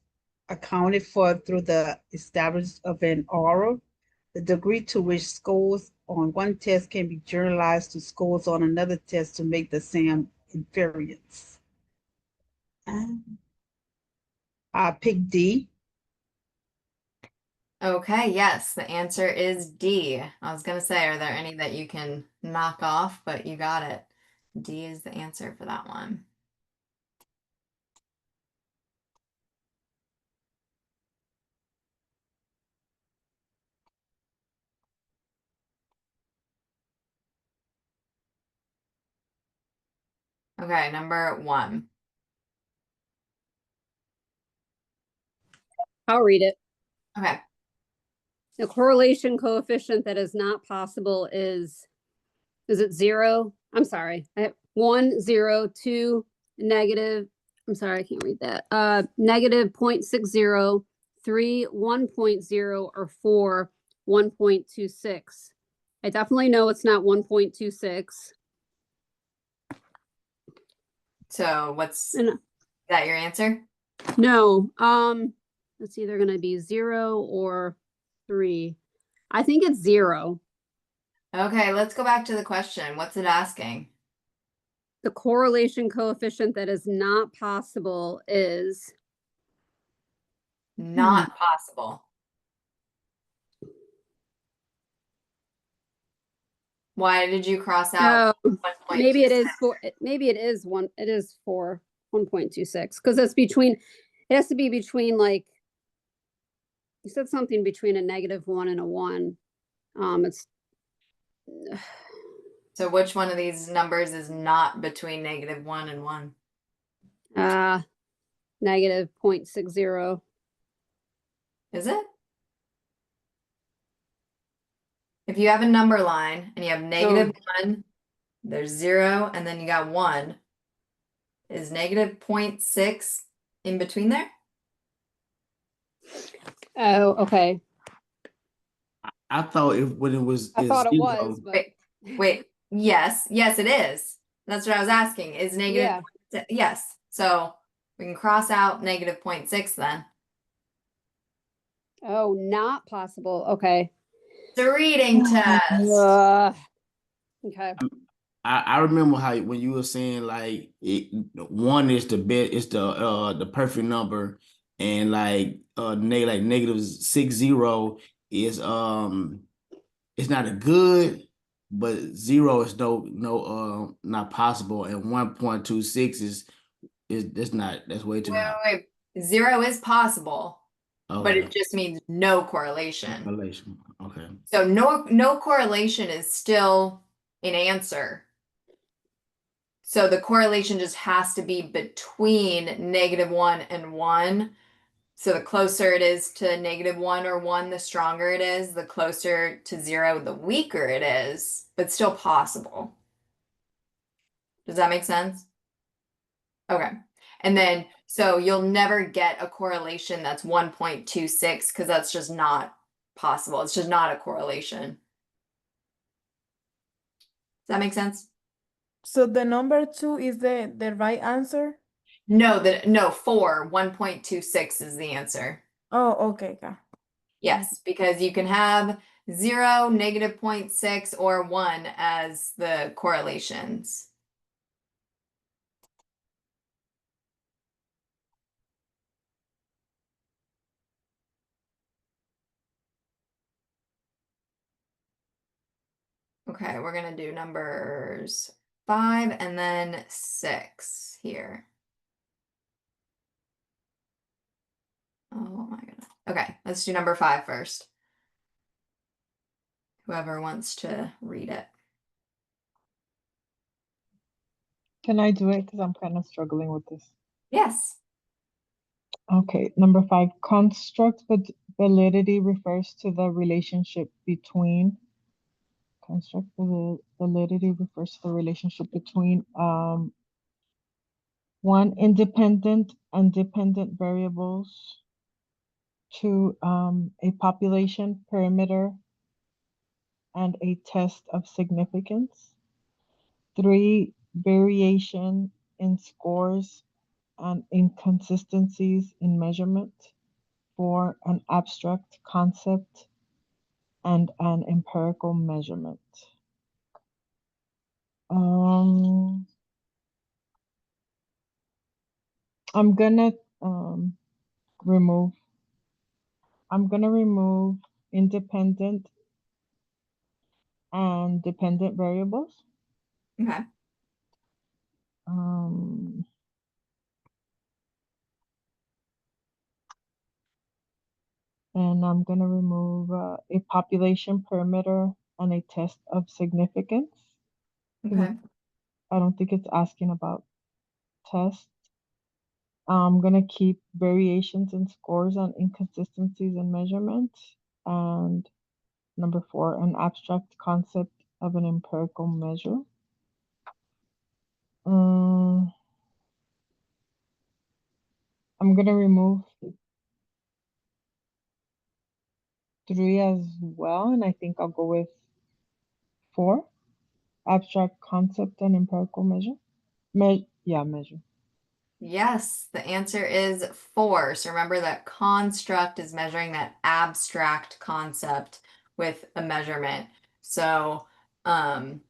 accounted for through the establishment of an error. The degree to which scores on one test can be generalized to scores on another test to make the same invariance. I pick D. Okay, yes, the answer is D. I was gonna say, are there any that you can knock off, but you got it. D is the answer for that one. Okay, number 1. I'll read it. Okay. The correlation coefficient that is not possible is it 0? I'm sorry. 1, 0, 2, negative. I'm sorry, I can't read that. Negative 0.60, 3, 1.0, or 4, 1.26. I definitely know it's not 1.26. So what's And is that your answer? no, it's either gonna be 0 or 3. I think it's 0. Okay, let's go back to the question. What's it asking? The correlation coefficient that is not possible is Not possible. Why did you cross out maybe it is 1.26? for maybe it is 1.26 because it's between it has to be between like you said something between a -1 and a 1. It's So which one of these numbers is not between -1 and 1? negative 0.60. Is it? If you have a number line and you have -1, there's 0, and then you got 1. Is -0.6 in between there? Oh, okay. I thought when it was I thought it zero. was, but Wait. Yes, it is. That's what I was asking. Is negative? yeah. Yes. So we can cross out -0.6 then. Oh, not possible. Okay. It's a reading test. Okay. I remember how when you were saying like one is the best, it's the perfect number, and like -60 is it's not a good, but 0 is not possible, and 1.26 is that's way too high. Wait. 0 is possible, but Okay. it just means no correlation. Correlation. Okay. So no correlation is still an answer. So the correlation just has to be between -1 and 1. So the closer it is to -1 or 1, the stronger it is. The closer to 0, the weaker it is, but still possible. Does that make sense? Okay. And then, so you'll never get a correlation that's 1.26 because that's just not possible. It's just not a correlation. Does that make sense? So the number 2 is the right answer? No, 4, 1.26 is the answer. Oh, okay. Yes, because you can have 0, -0.6, or 1 as the correlations. Okay, we're gonna do numbers 5 and then 6 here. Oh my goodness. Okay, let's do number 5 first. Whoever wants to read it. Can I do it? Because I'm kind of struggling with this. Yes. Okay, number 5, construct validity refers to the relationship between one, independent and dependent variables, 2, a population perimeter and a test of significance, 3, variation in scores and inconsistencies in measurement, 4, an abstract concept and an empirical measurement. I'm gonna remove independent and dependent variables. Okay. And I'm gonna remove a population perimeter and a test of significance. Okay. I don't think it's asking about test. I'm gonna keep variations in scores and inconsistencies in measurements. And number 4, an abstract concept of an empirical measure. I'm gonna remove 3 as well, and I think I'll go with 4. Abstract concept and empirical measure. Measure. Yes, the answer is 4. So remember that construct is measuring that abstract concept with a measurement. So the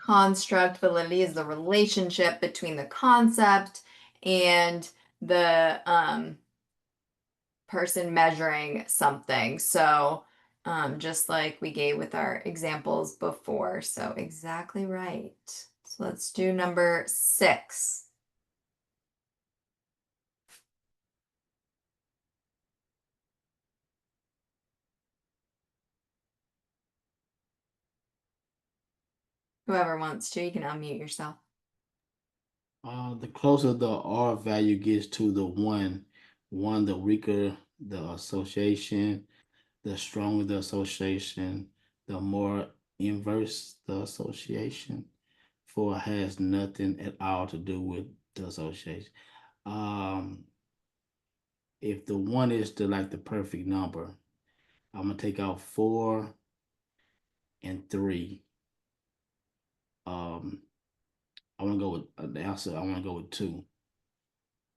construct validity is the relationship between the concept and the person measuring something. So just like we gave with our examples before. So exactly right. So let's do number 6. Whoever wants to, you can unmute yourself. The closer the R value gets to the one, the weaker the association, the stronger the association, the more inverse the association. 4 has nothing at all to do with the association. If the 1 is the perfect number, I'm gonna take out 4 and 3. I want to go with the answer. I want to go with 2.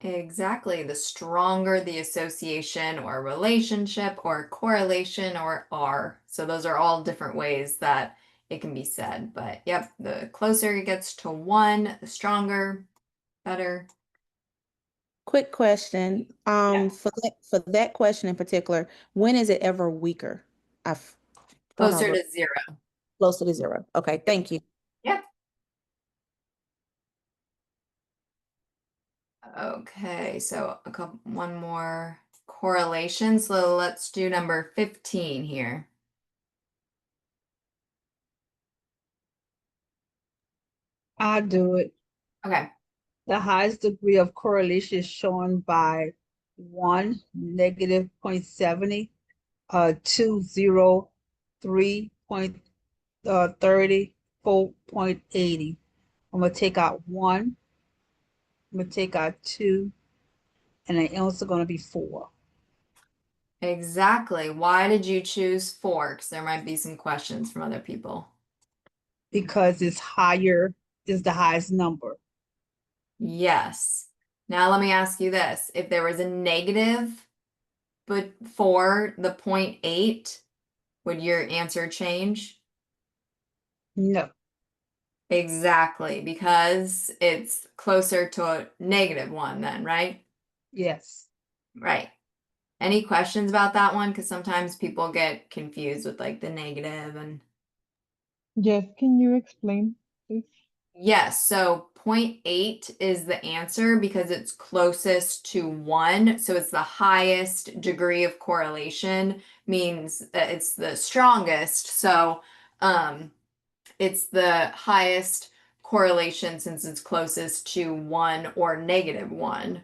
Exactly. The stronger the association or relationship or correlation or R. So those are all different ways that it can be said. But yep, the closer it gets to 1, the stronger, better. Quick question. For that question in particular, when is it ever weaker? I've don't know. Closer to 0. Closer to 0. Okay, thank you. Yep. Okay, so one more correlation. So let's do number 15 here. I'll do it. Okay. The highest degree of correlation is shown by 1, negative 0.70, 2, 0, 3, 30, 4.80. I'm gonna take out 1, I'm gonna take out 2, and the answer gonna be 4. Exactly. Why did you choose 4? Because there might be some questions from other people. Because it's higher, is the highest number. Yes. Now let me ask you this. If there was a negative before the 0.8, would your answer change? No. Exactly, because it's closer to a -1 then, right? Yes. Right. Any questions about that one? Because sometimes people get confused with like the negative and Yes, can you explain, please? yes, so 0.8 is the answer because it's closest to 1. So it's the highest degree of correlation, means that it's the strongest. So it's the highest correlation since it's closest to 1 or -1.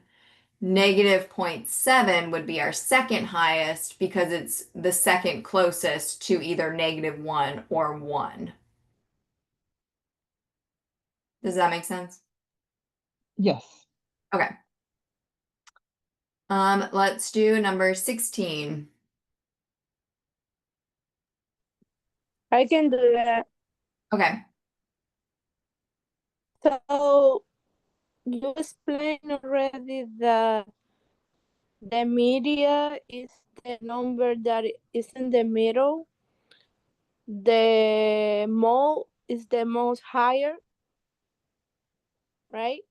Negative 0.7 would be our second highest because it's the second closest to either -1 or 1. Does that make sense? Yes. Okay. Let's do number 16. I can do that. Okay. So you explained already that the media is the number that is in the middle. The mole is the most higher, right?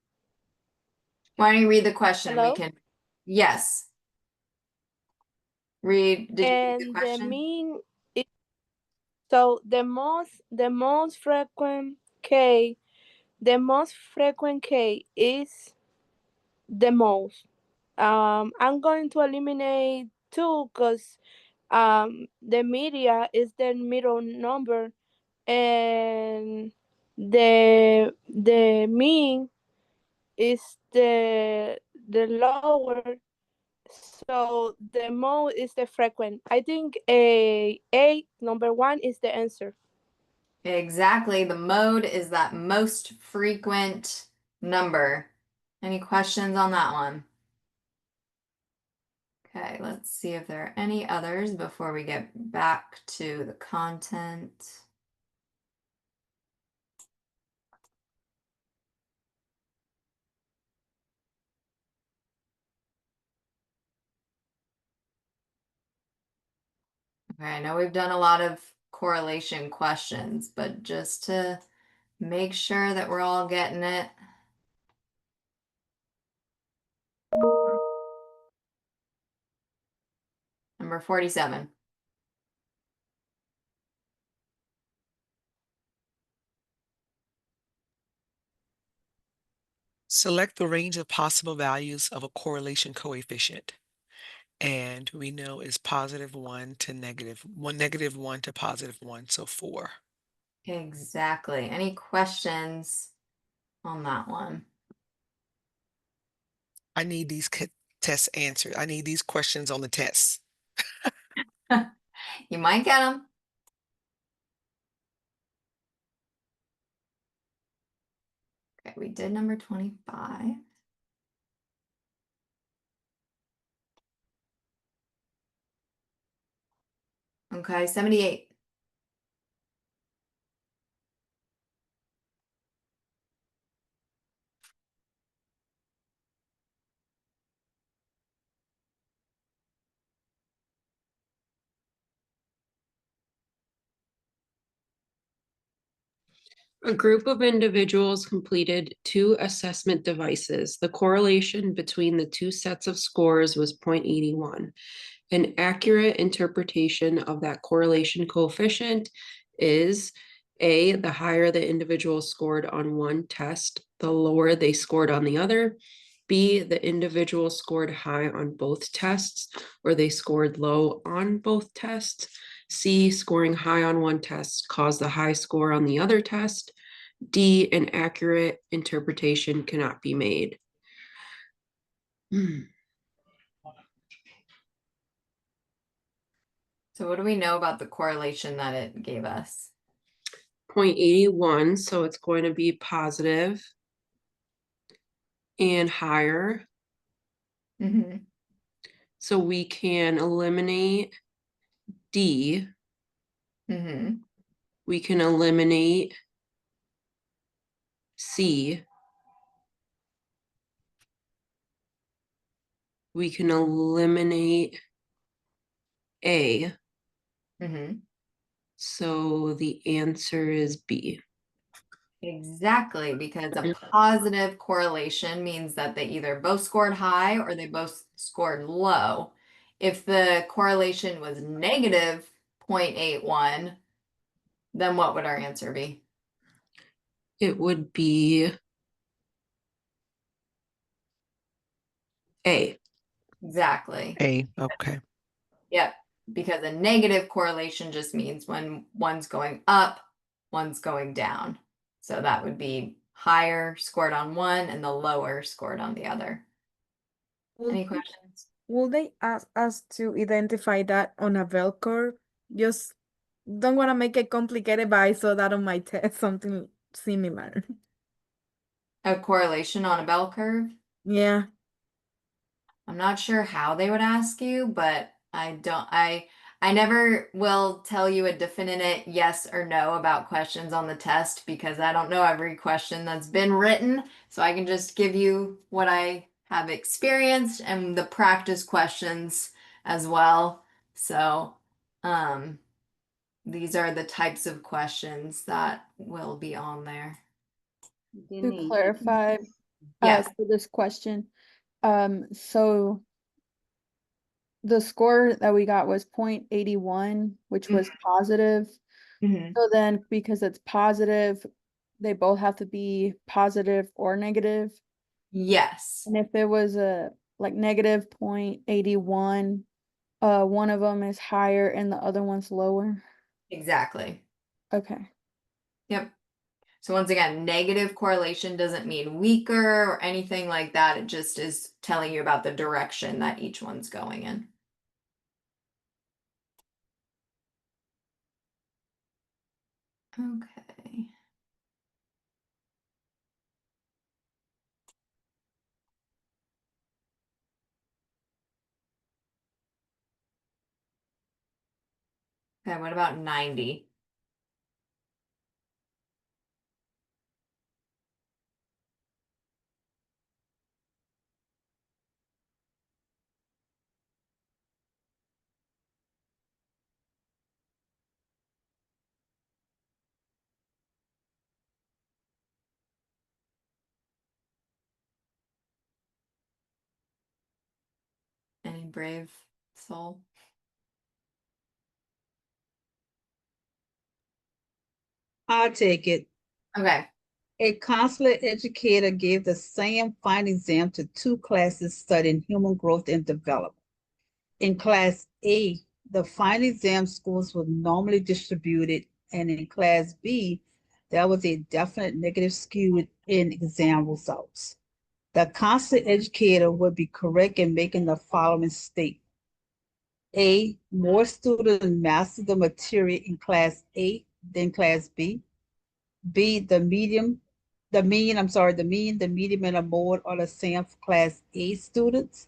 Why don't you read the question and we Hello? can, yes. Did you read the And the question? mean is, so the most frequent K, the most frequent K is the most. I'm going to eliminate 2 because the media is the middle number and the mean is the lower. So the mode is the frequent. I think A, number one, is the answer. Exactly. The mode is that most frequent number. Any questions on that one? Okay, let's see if there are any others before we get back to the content. Okay, I know we've done a lot of correlation questions, but just to make sure that we're all getting it. Number 47. Select the range of possible values of a correlation coefficient. And we know is +1 to -1, -1 to +1, so 4. Exactly. Any questions on that one? I need these tests answered. I need these questions on the test. You might get them. Okay, we did number 25. Okay, 78. A group of individuals completed 2 assessment devices. The correlation between the 2 sets of scores was 0.81. An accurate interpretation of that correlation coefficient is A, the higher the individual scored on one test, the lower they scored on the other. B, the individual scored high on both tests, or they scored low on both tests. C, scoring high on one test caused the high score on the other test. D, an accurate interpretation cannot be made. So what do we know about the correlation that it gave us? 0.81, so it's going to be positive and higher. Mm-hmm. So we can eliminate D. Mm-hmm. We can eliminate C. We can eliminate A. Mm-hmm. So the answer is B. Exactly, because a positive correlation means that they either both scored high or they both scored low. If the correlation was negative 0.81, then what would our answer be? It would be A. Exactly. A, okay. Yep, because a negative correlation just means when one's going up, one's going down. So that would be higher scored on one and the lower scored on the other. Any questions? Will they ask us to identify that on a bell curve? Just don't want to make it complicated, but I saw that on my test, something similar. A correlation on a bell curve? Yeah. I'm not sure how they would ask you, but I never will tell you a definite yes or no about questions on the test because I don't know every question that's been written. So I can just give you what I have experienced and the practice questions as well. So, these are the types of questions that will be on there. To clarify, Yeah. for this question, so the score that we got was 0.81, which was positive. Mhm. So then, because it's positive, they both have to be positive or negative. Yes. And if it was a like negative 0.81, one of them is higher and the other one's lower. Exactly. Okay. Yep. So once again, negative correlation doesn't mean weaker or anything like that. It just is telling you about the direction that each one's going in. Okay. Okay, what about 90? Any brave soul? I'll take it. Okay. A counselor educator gave the same final exam to two classes studying human growth and development. In class A, the final exam scores were normally distributed, and in class B, there was a definite negative skew in exam results. The counselor educator would be correct in making the following statement. A, more students mastered the material in class A than class B. B, the mean, the medium, and the mode are the same for class A students.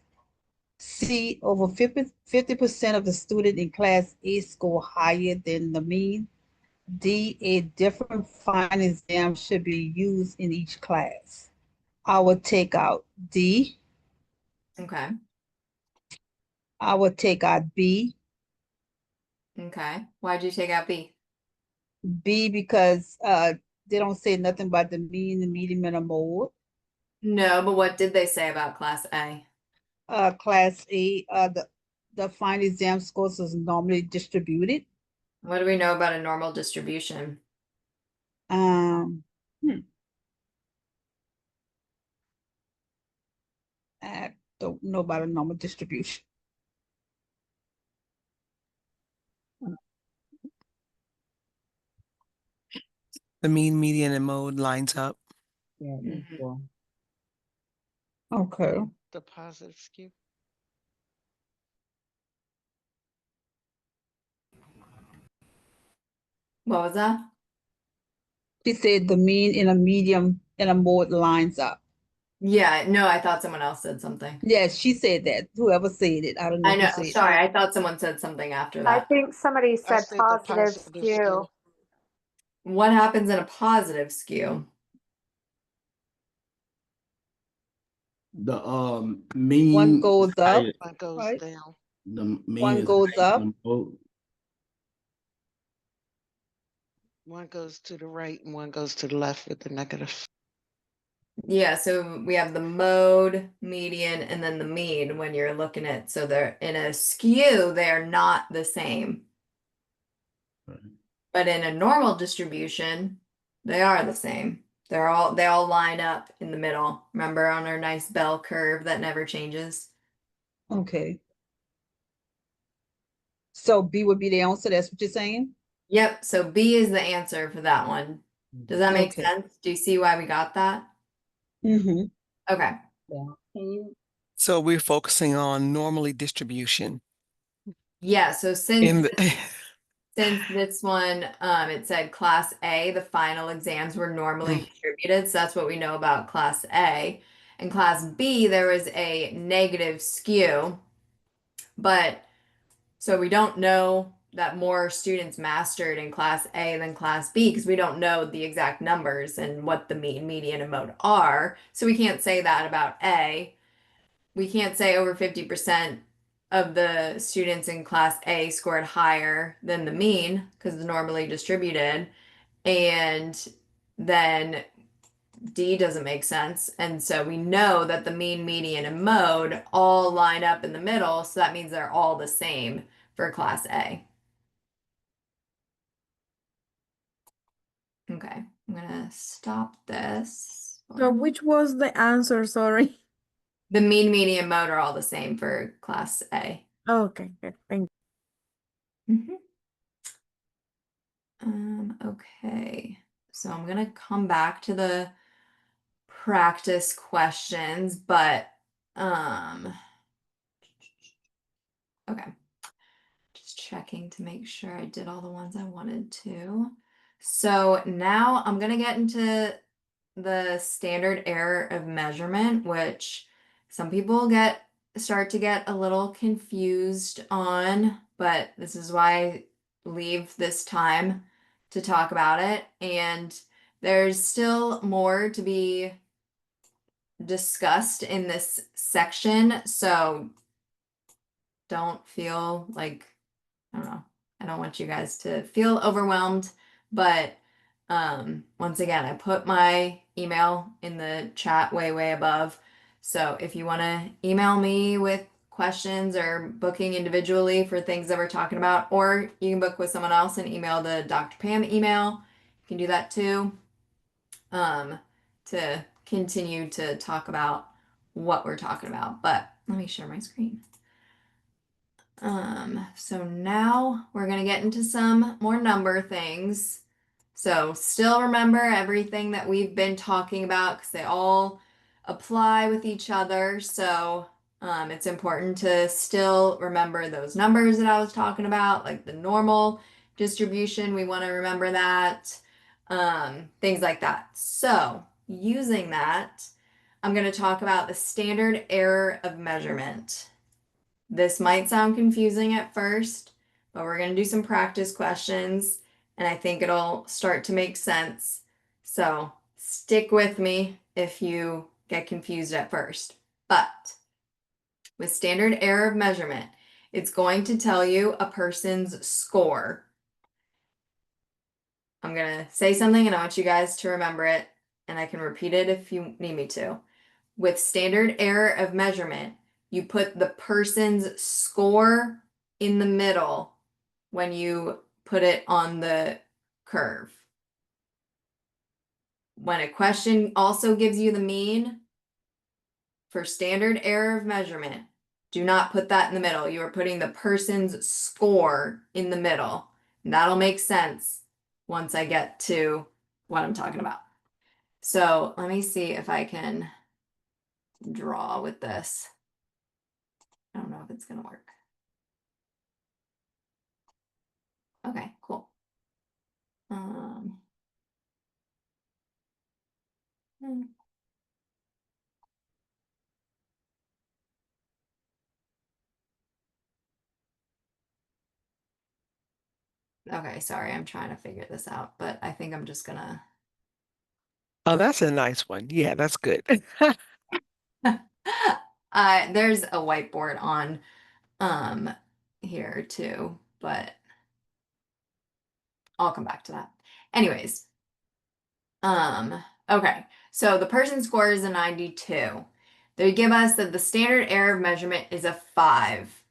C, over 50% of the students in class A score higher than the mean. D, a different final exam should be used in each class. I would take out D. Okay. I would take out B. Okay. Why'd you take out B? B because they don't say nothing about the mean, the median, and the mode. No, but what did they say about class A? Class A, the final exam scores is normally distributed. What do we know about a normal distribution? Um, I don't know about a normal distribution. The mean, median, and mode lines up. Yeah, okay. The positive skew. What was that? She said the mean and a medium and a mode lines up. Yeah, no, I thought someone else said something. Yes, she said that. Whoever said it, I don't know I who know, said it. sorry, I thought someone said something after I that. think somebody I said said the positive positive skew. skew. What happens in a positive skew? The mean One goes up, higher, One goes right? down. the mean One is goes higher up. than the mode. One goes to the right and one goes to the left with the negative. Yeah, so we have the mode, median, and then the mean when you're looking at, so they're in a skew, they're not the same. Right. But in a normal distribution, they are the same. They all line up in the middle. Remember on our nice bell curve that never changes? Okay. So B would be the answer. That's what you're saying? Yep, so B is the answer for that one. Does that make Okay. sense? Do you see why we got that? Mm-hmm. Okay. Yeah. So we're focusing on normally distribution. Yeah, so In the, since this one, it said class A, the final exams were normally distributed. So that's what we know about class A. In class B, there was a negative skew, but so we don't know that more students mastered in class A than class B because we don't know the exact numbers and what the mean, median, and mode are. So we can't say that about A. We can't say over 50% of the students in class A scored higher than the mean because it's normally distributed. And then D doesn't make sense. And so we know that the mean, median, and mode all line up in the middle. So that means they're all the same for class A. Okay, I'm gonna stop this. So which was the answer? Sorry. The mean, median, mode are all the same for class A. Okay, good. Thank Okay. So I'm gonna come back to the practice questions, but okay. Just checking to make sure I did all the ones I wanted to. So now I'm gonna get into the standard error of measurement, which some people start to get a little confused on, but this is why I leave this time to talk about it. And there's still more to be discussed in this section, so don't feel like, I don't know, I don't want you guys to feel overwhelmed, but once again, I put my email in the chat way above. So if you want to email me with questions or booking individually for things that we're talking about, or you can book with someone else and email the Dr. Pam email. You can do that too. To continue to talk about what we're talking about. But let me share my screen. So now we're gonna get into some more number things. So still remember everything that we've been talking about because they all apply with each other. So it's important to still remember those numbers that I was talking about, like the normal distribution. We want to remember that, things like that. So using that, I'm going to talk about the standard error of measurement. This might sound confusing at first, but we're going to do some practice questions and I think it'll start to make sense. So stick with me if you get confused at first. But with standard error of measurement, it's going to tell you a person's score. I'm going to say something and I want you guys to remember it, and I can repeat it if you need me to. With standard error of measurement, you put the person's score in the middle when you put it on the curve. When a question also gives you the mean, for standard error of measurement, do not put that in the middle. You are putting the person's score in the middle. And that'll make sense once I get to what I'm talking about. So let me see if I can draw with this. I don't know if it's gonna work. Okay, cool. Okay, sorry, I'm trying to figure this out, but I think I'm just gonna. Oh, that's a nice one. Yeah, that's good. There's a whiteboard on here too, but I'll come back to that. Anyways, okay, so the person score is a 92. They give us that the standard error of measurement is a 5.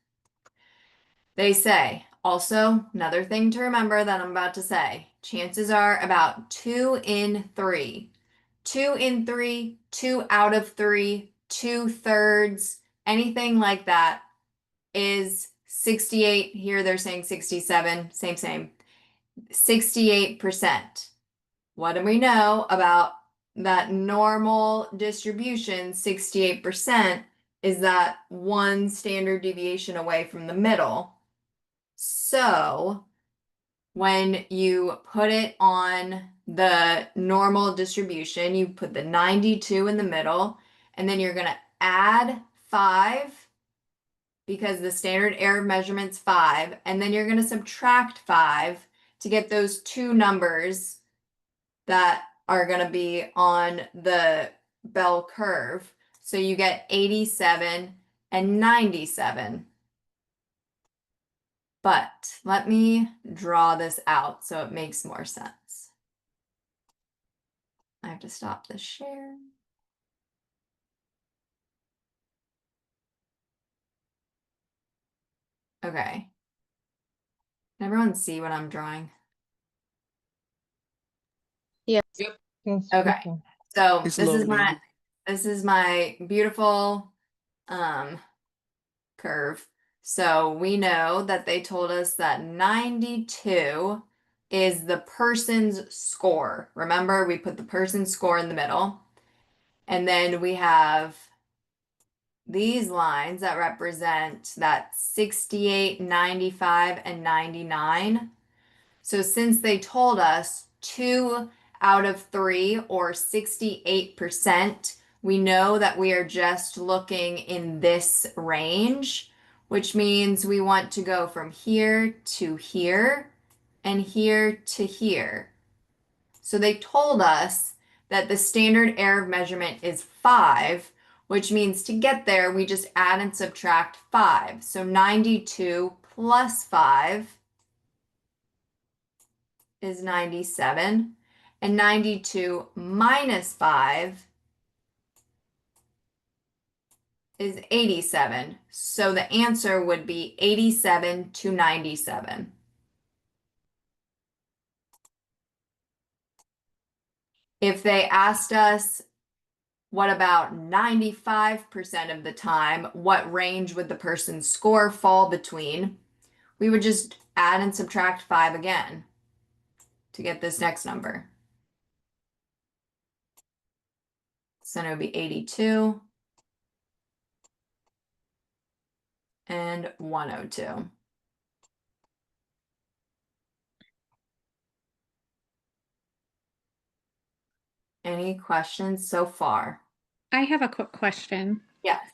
They say, also, another thing to remember that I'm about to say, chances are about 2 in 3. 2 in 3, 2 out of 3, 2/3, anything like that is 68. Here they're saying 67, same. 68%. What do we know about that normal distribution? 68% is that one standard deviation away from the middle. So when you put it on the normal distribution, you put the 92 in the middle, and then you're going to add 5 because the standard error of measurement's 5, and then you're going to subtract 5 to get those two numbers that are going to be on the bell curve. So you get 87 and 97. But let me draw this out so it makes more sense. I have to stop the share. Okay. Can everyone see what I'm drawing? Yes. Yep. Yes, Okay. okay. So It's this loading. is my beautiful curve. So we know that they told us that 92 is the person's score. Remember, we put the person's score in the middle. And then we have these lines that represent that 68, 95, and 99. So since they told us 2 out of 3 or 68%, we know that we are just looking in this range, which means we want to go from here to here and here to here. So they told us that the standard error of measurement is 5, which means to get there, we just add and subtract 5. So 92 plus 5 is 97, and 92 minus 5 is 87. So the answer would be 87 to 97. If they asked us, what about 95% of the time, what range would the person's score fall between? We would just add and subtract 5 again to get this next number. So it would be 82 and 102. Any questions so far? I have a quick question. Yes.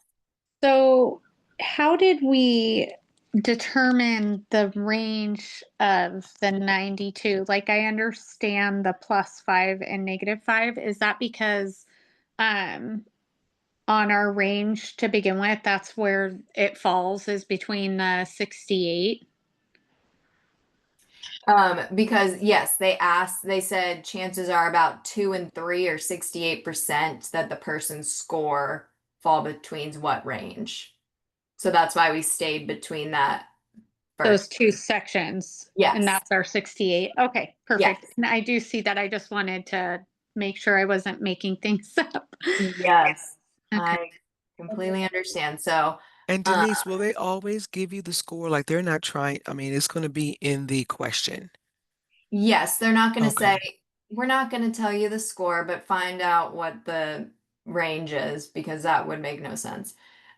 So how did we determine the range of the 92? Like, I understand the +5 and -5. Is that because on our range to begin with, that's where it falls, is between the 68? Because yes, they said chances are about 2 and 3 or 68% that the person's score fall between what range. So that's why we stayed between that Those first. 2 sections. Yes. And that's our 68. Okay, perfect. Yes. And I do see that. I just wanted to make sure I wasn't making things up. Yes. Okay. I completely understand. So, And Denise, will they always give you the score? Like they're not trying, I mean, it's going to be in the question. yes, they're not going to Okay. say, we're not going to tell you the score, but find out what the range is, because that would make no sense.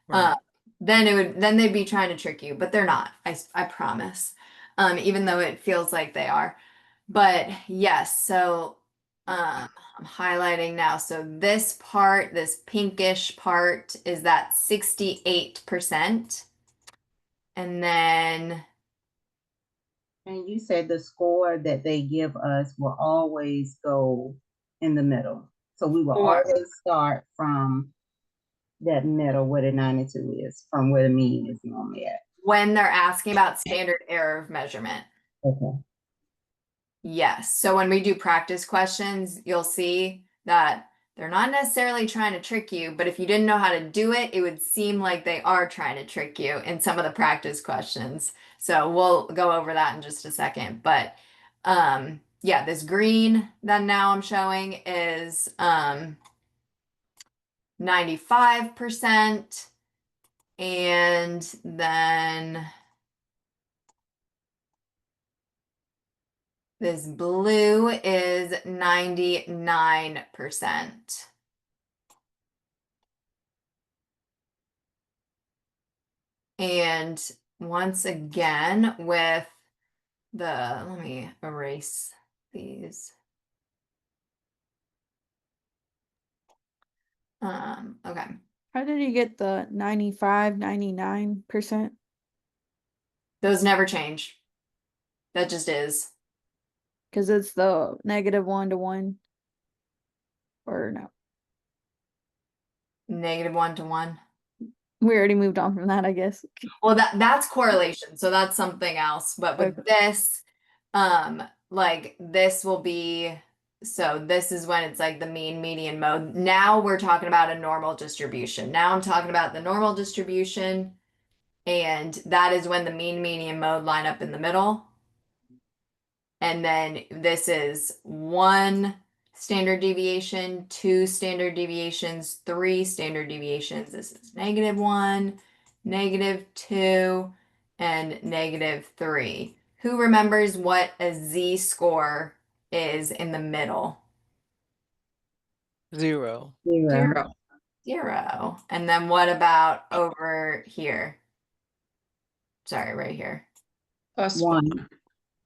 Right. Then they'd be trying to trick you, but they're not. I promise. Even though it feels like they are. But yes, so I'm highlighting now. So this part, this pinkish part, is that 68%. And then And you said the score that they give us will always go in the middle. So we will Or- always start from that middle where the 92 is, from where the mean is normally at. when they're asking about standard error of measurement. Okay. Yes. So when we do practice questions, you'll see that they're not necessarily trying to trick you, but if you didn't know how to do it, it would seem like they are trying to trick you in some of the practice questions. So we'll go over that in just a second. But yeah, this green that now I'm showing is 95%. And then this blue is 99%. And once again, with let me erase these. Okay. How did you get the 95, 99%? Those never change. That just is. Because it's the -1 to 1. Or no. -1 to 1. We already moved on from that, I guess. Well, that's correlation, so that's something else. But with this, like this will be, so this is when it's like the mean median mode. Now we're talking about a normal distribution. Now I'm talking about the normal distribution, and that is when the mean median mode line up in the middle. And then this is 1 standard deviation, 2 standard deviations, 3 standard deviations. This is -1, -2, and -3. Who remembers what a z-score is in the middle? 0. Zero. 0. And then what about over here? Sorry, right here. Plus One.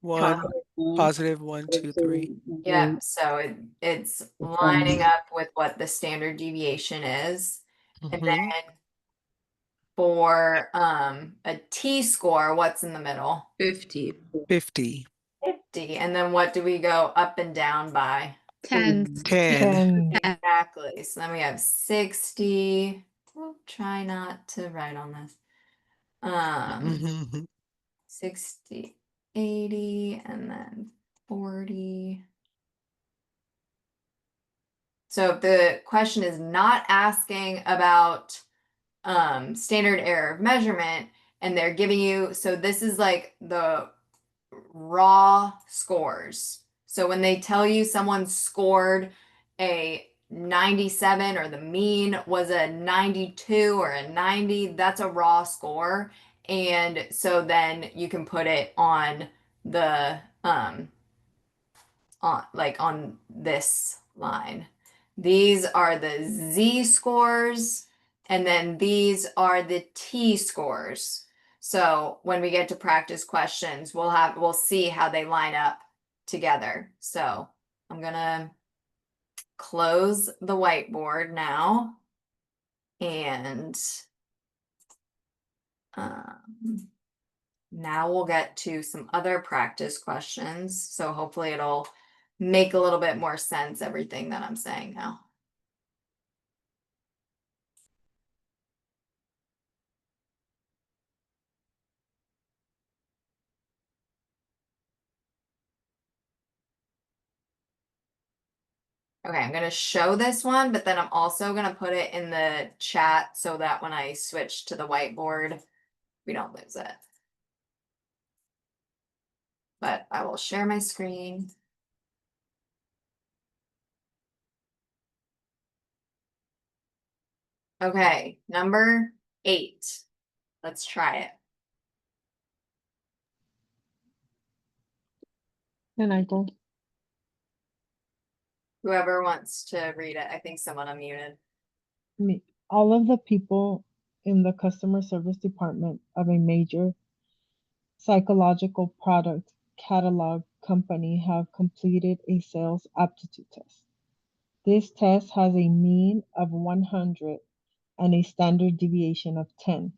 1, one, positive 1, 2, 3. Yep, so it's lining up with what the standard deviation is. And Mm-hmm. then for a t-score, what's in the middle? 50. 50. 50. And then what do we go up and down by? 10. 10. Exactly. So then we have 60. We'll try not to write on this. Mm-hmm. 60, 80, and then 40. So if the question is not asking about standard error of measurement, and they're giving you, so this is like the raw scores. So when they tell you someone scored a 97 or the mean was a 92 or a 90, that's a raw score. And so then you can put it on the on this line. These are the Z scores, and then these are the T scores. So when we get to practice questions, we'll see how they line up together. So I'm gonna close the whiteboard now, and now we'll get to some other practice questions. So hopefully it'll make a little bit more sense, everything that I'm saying now. Okay, I'm gonna show this one, but then I'm also gonna put it in the chat so that when I switch to the whiteboard, we don't lose it. But I will share my screen. Okay, number 8. Let's try it. And I go. Whoever wants to read it, I think someone unmuted. Me. All of the people in the customer service department of a major psychological product catalog company have completed a sales aptitude test. This test has a mean of 100 and a standard deviation of 10.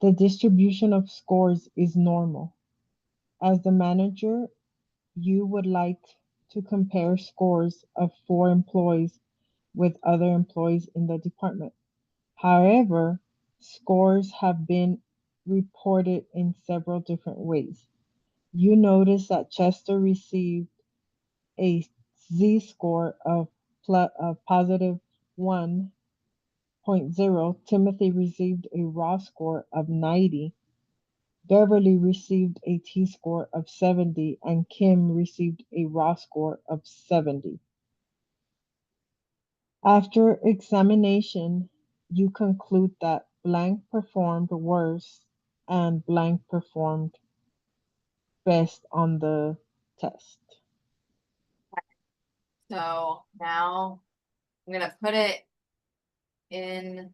The distribution of scores is normal. As the manager, you would like to compare scores of 4 employees with other employees in the department. However, scores have been reported in several different ways. You notice that Chester received a z-score of positive 1.0, Timothy received a raw score of 90, Beverly received a t-score of 70, and Kim received a raw score of 70. After examination, you conclude that blank performed worse and blank performed best on the test. So now I'm gonna put it in.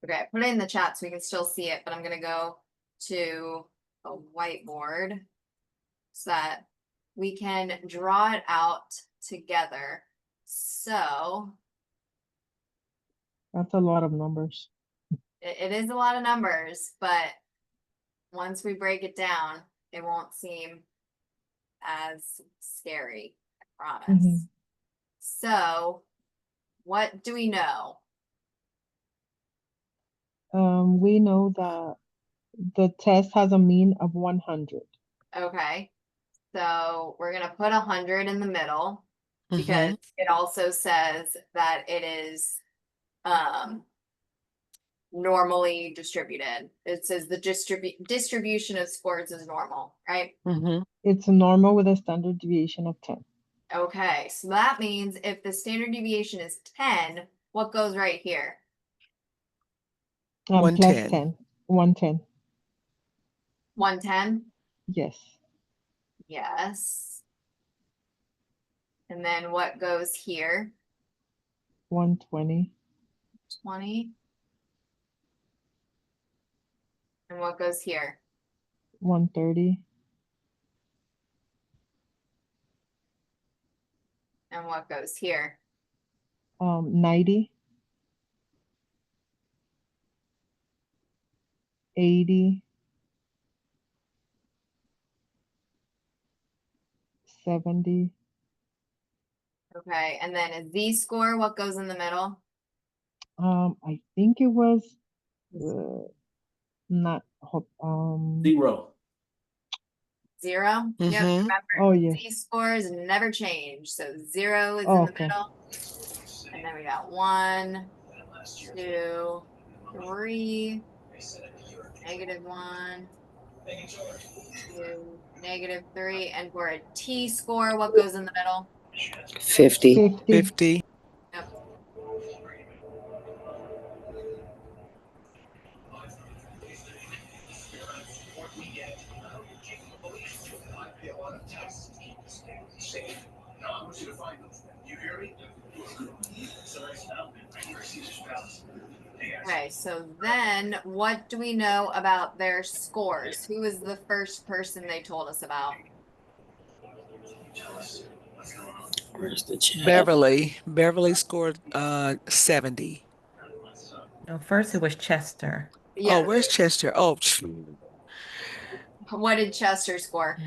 Okay, put it in the chat so we can still see it, but I'm gonna go to a whiteboard so that we can draw it out together. So That's a lot of numbers. it is a lot of numbers, but once we break it down, it won't seem as scary, I promise. Mhm. So what do we know? We know that the test has a mean of 100. Okay, so we're gonna put 100 in the middle because Mm-hmm. it also says that it is normally distributed. It says the distribution of scores is normal, right? Mm-hmm. It's normal with a standard deviation of 10. Okay, so that means if the standard deviation is 10, what goes right here? Plus 110. 10. 110. 110? Yes. Yes. And then what goes here? 120. 20. And what goes here? 130. And what goes here? 90. 80. 70. Okay, and then a z-score, what goes in the middle? I think it was not 0. 0? Yep, Mm-hmm. remember, Oh yes. z-scores never change. So 0 is Oh, in the okay. middle. And then we got 1, 2, 3, -1, 2, -3. And for a t-score, what goes in the middle? 50. 50. 50. Yep. Okay, so then what do we know about their scores? Who is the first person they told us about? Where's the chat? Beverly scored 70. No, first it was Chester. Yeah. Oh, where's Chester? Oh, What did Chester score?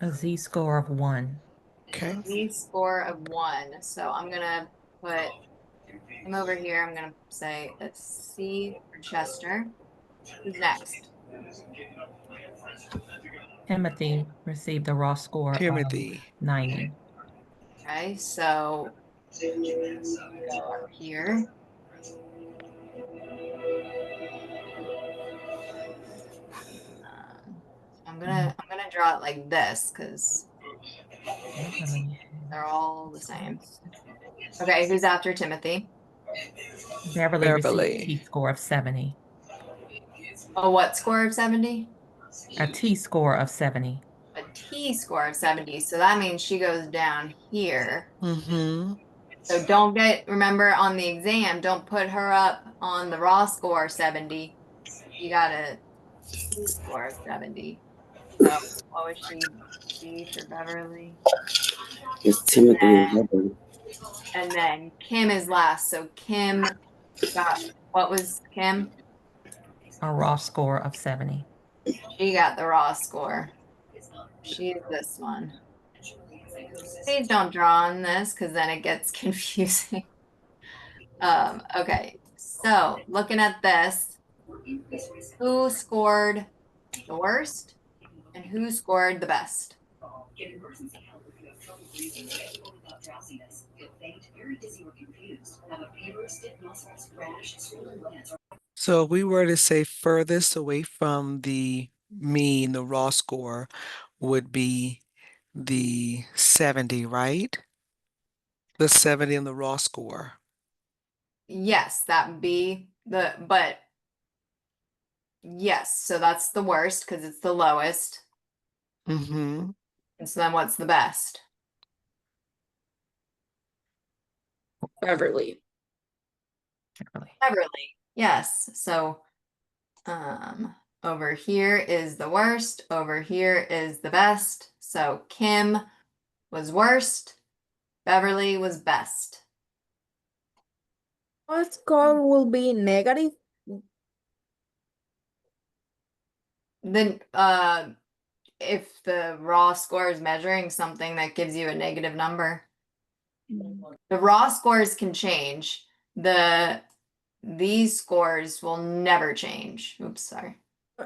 A z-score of 1. okay. Z-score of 1. So I'm gonna put him over here. I'm gonna say a C for Chester. Who's next? Timothy received a raw score of Timothy. 90. Okay, so go up here. I'm gonna draw it like this because Beverly. they're all the same. Okay, who's after Timothy? Beverly received a Beverly. t-score of 70. Oh, what score of 70? A t-score of 70. A t-score of 70. So that means she goes down here. Mm-hmm. So remember on the exam, don't put her up on the raw score 70. You got a t-score of 70. So what would she be for Beverly? It's Timothy and Heather. And then Kim is last. So Kim got, what was Kim? A raw score of 70. She got the raw score. She's this one. Please don't draw on this because then it gets confusing. Okay, so looking at this, who scored the worst and who scored the best? So if we were to say furthest away from the mean, the raw score would be the 70, right? The 70 in the raw score. Yes, that would be but yes, so that's the worst because it's the lowest. Mm-hmm. And so then what's the best? Beverly. Beverly. Yes. So over here is the worst, over here is the best. So Kim was worst, Beverly was best. What score will be negative? Then if the raw score is measuring something that gives you a negative number. The raw scores can change. These scores will never change. Oops, sorry.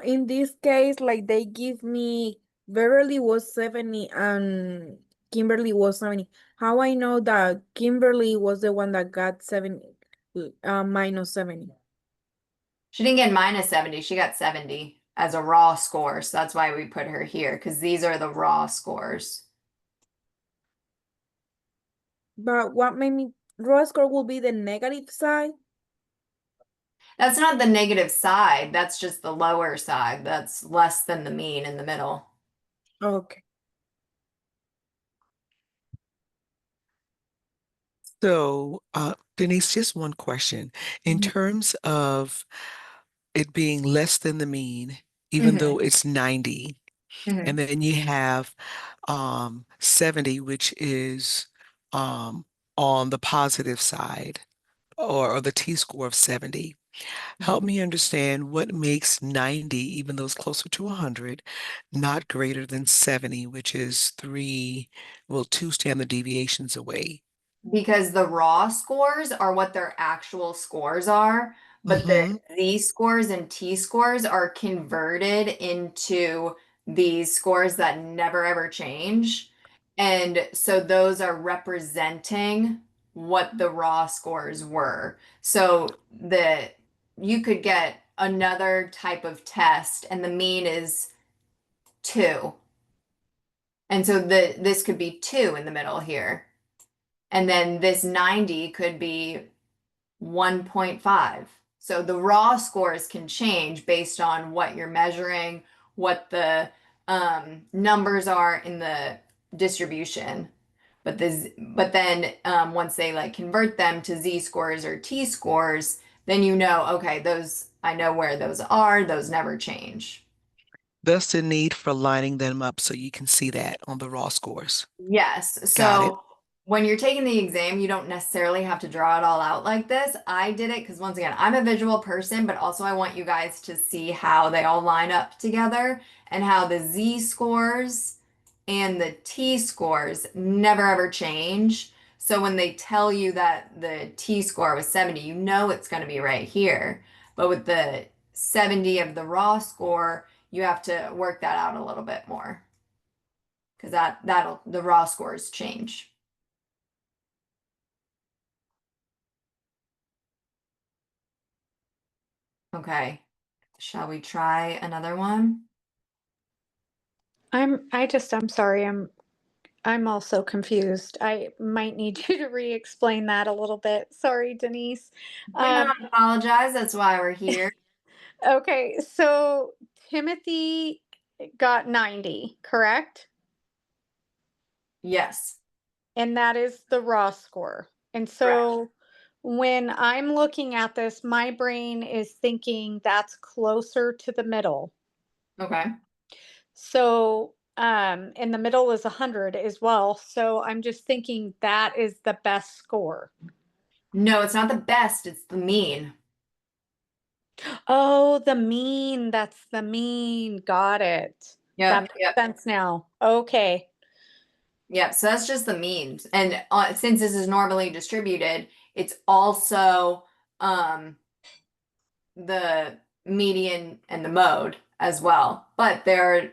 In this case, like they give me Beverly was 70 and Kimberly was 70. How I know that Kimberly was the one that got 70 minus 70? She didn't get minus 70, she got 70 as a raw score. So that's why we put her here, because these are the raw scores. But what made me raw score will be the negative side? That's not the negative side. That's just the lower side. That's less than the mean in the middle. Okay. So, Denise, just one question. In terms of it being less than the mean, even though it's 90, and then you have 70, which is on the positive side, or the t-score of 70. Help me understand what makes 90, even though it's closer to 100, not greater than 70, which is two standard deviations away. Because the raw scores are what their actual scores are, but the Z scores and T scores are converted into these scores that never ever change. And so those are representing what the raw scores were. So you could get another type of test and the mean is 2. And so this could be 2 in the middle here. And then this 90 could be 1.5. So the raw scores can change based on what you're measuring, what the numbers are in the distribution. But then once they like convert them to Z scores or T scores, then you know, okay, I know where those are, those never change. Thus the need for lining them up so you can see that on the raw scores. Yes. Got it. So when you're taking the exam, you don't necessarily have to draw it all out like this. I did it because once again, I'm a visual person, but also I want you guys to see how they all line up together and how the Z scores and the T scores never ever change. So when they tell you that the T score was 70, you know it's going to be right here. But with the 70 of the raw score, you have to work that out a little bit more because the raw scores change. Okay, shall we try another one? I'm sorry, I'm also confused. I might need you to re-explain that a little bit. Sorry, Denise. Do not apologize. That's why we're here. Okay, so Timothy got 90, correct? Yes. And that is the raw score. And so when I'm looking at this, my brain is thinking that's closer to the middle. Okay. So in the middle is 100 as well. So I'm just thinking that is the best score. No, it's not the best. It's the mean. Oh, the mean. That's the mean. Got it. Yep. That makes sense now. Okay. Yep. So that's just the mean. And since this is normally distributed, it's also the median and the mode as well. But that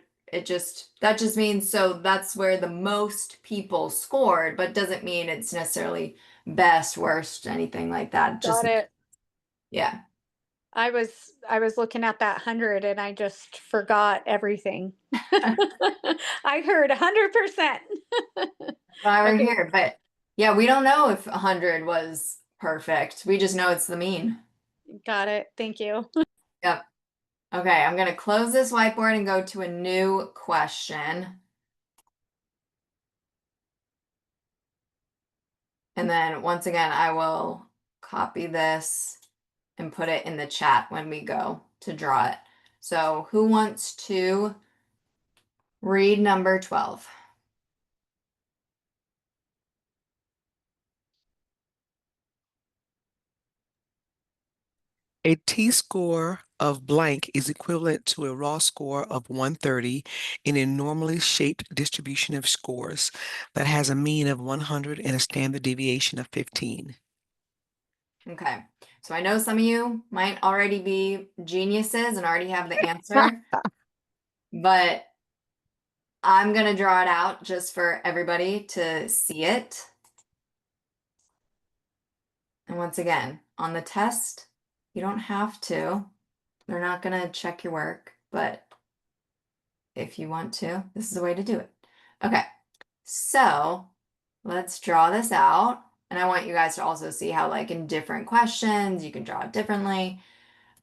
just means so that's where the most people scored, but doesn't mean it's necessarily best, worst, anything like that. Got it. Yeah. I was looking at that 100 and I just forgot everything. I heard 100%. Why we're Okay. here. But yeah, we don't know if 100 was perfect. We just know it's the mean. Got it. Thank you. Yep. Okay, I'm going to close this whiteboard and go to a new question. And then once again, I will copy this and put it in the chat when we go to draw it. So who wants to read number 12? A t-score of blank is equivalent to a raw score of 130 in a normally shaped distribution of scores that has a mean of 100 and a standard deviation of 15. Okay, so I know some of you might already be geniuses and already have the answer, but I'm going to draw it out just for everybody to see it. And once again, on the test, you don't have to. They're not going to check your work, but if you want to, this is the way to do it. Okay, so let's draw this out. And I want you guys to also see how like in different questions, you can draw it differently.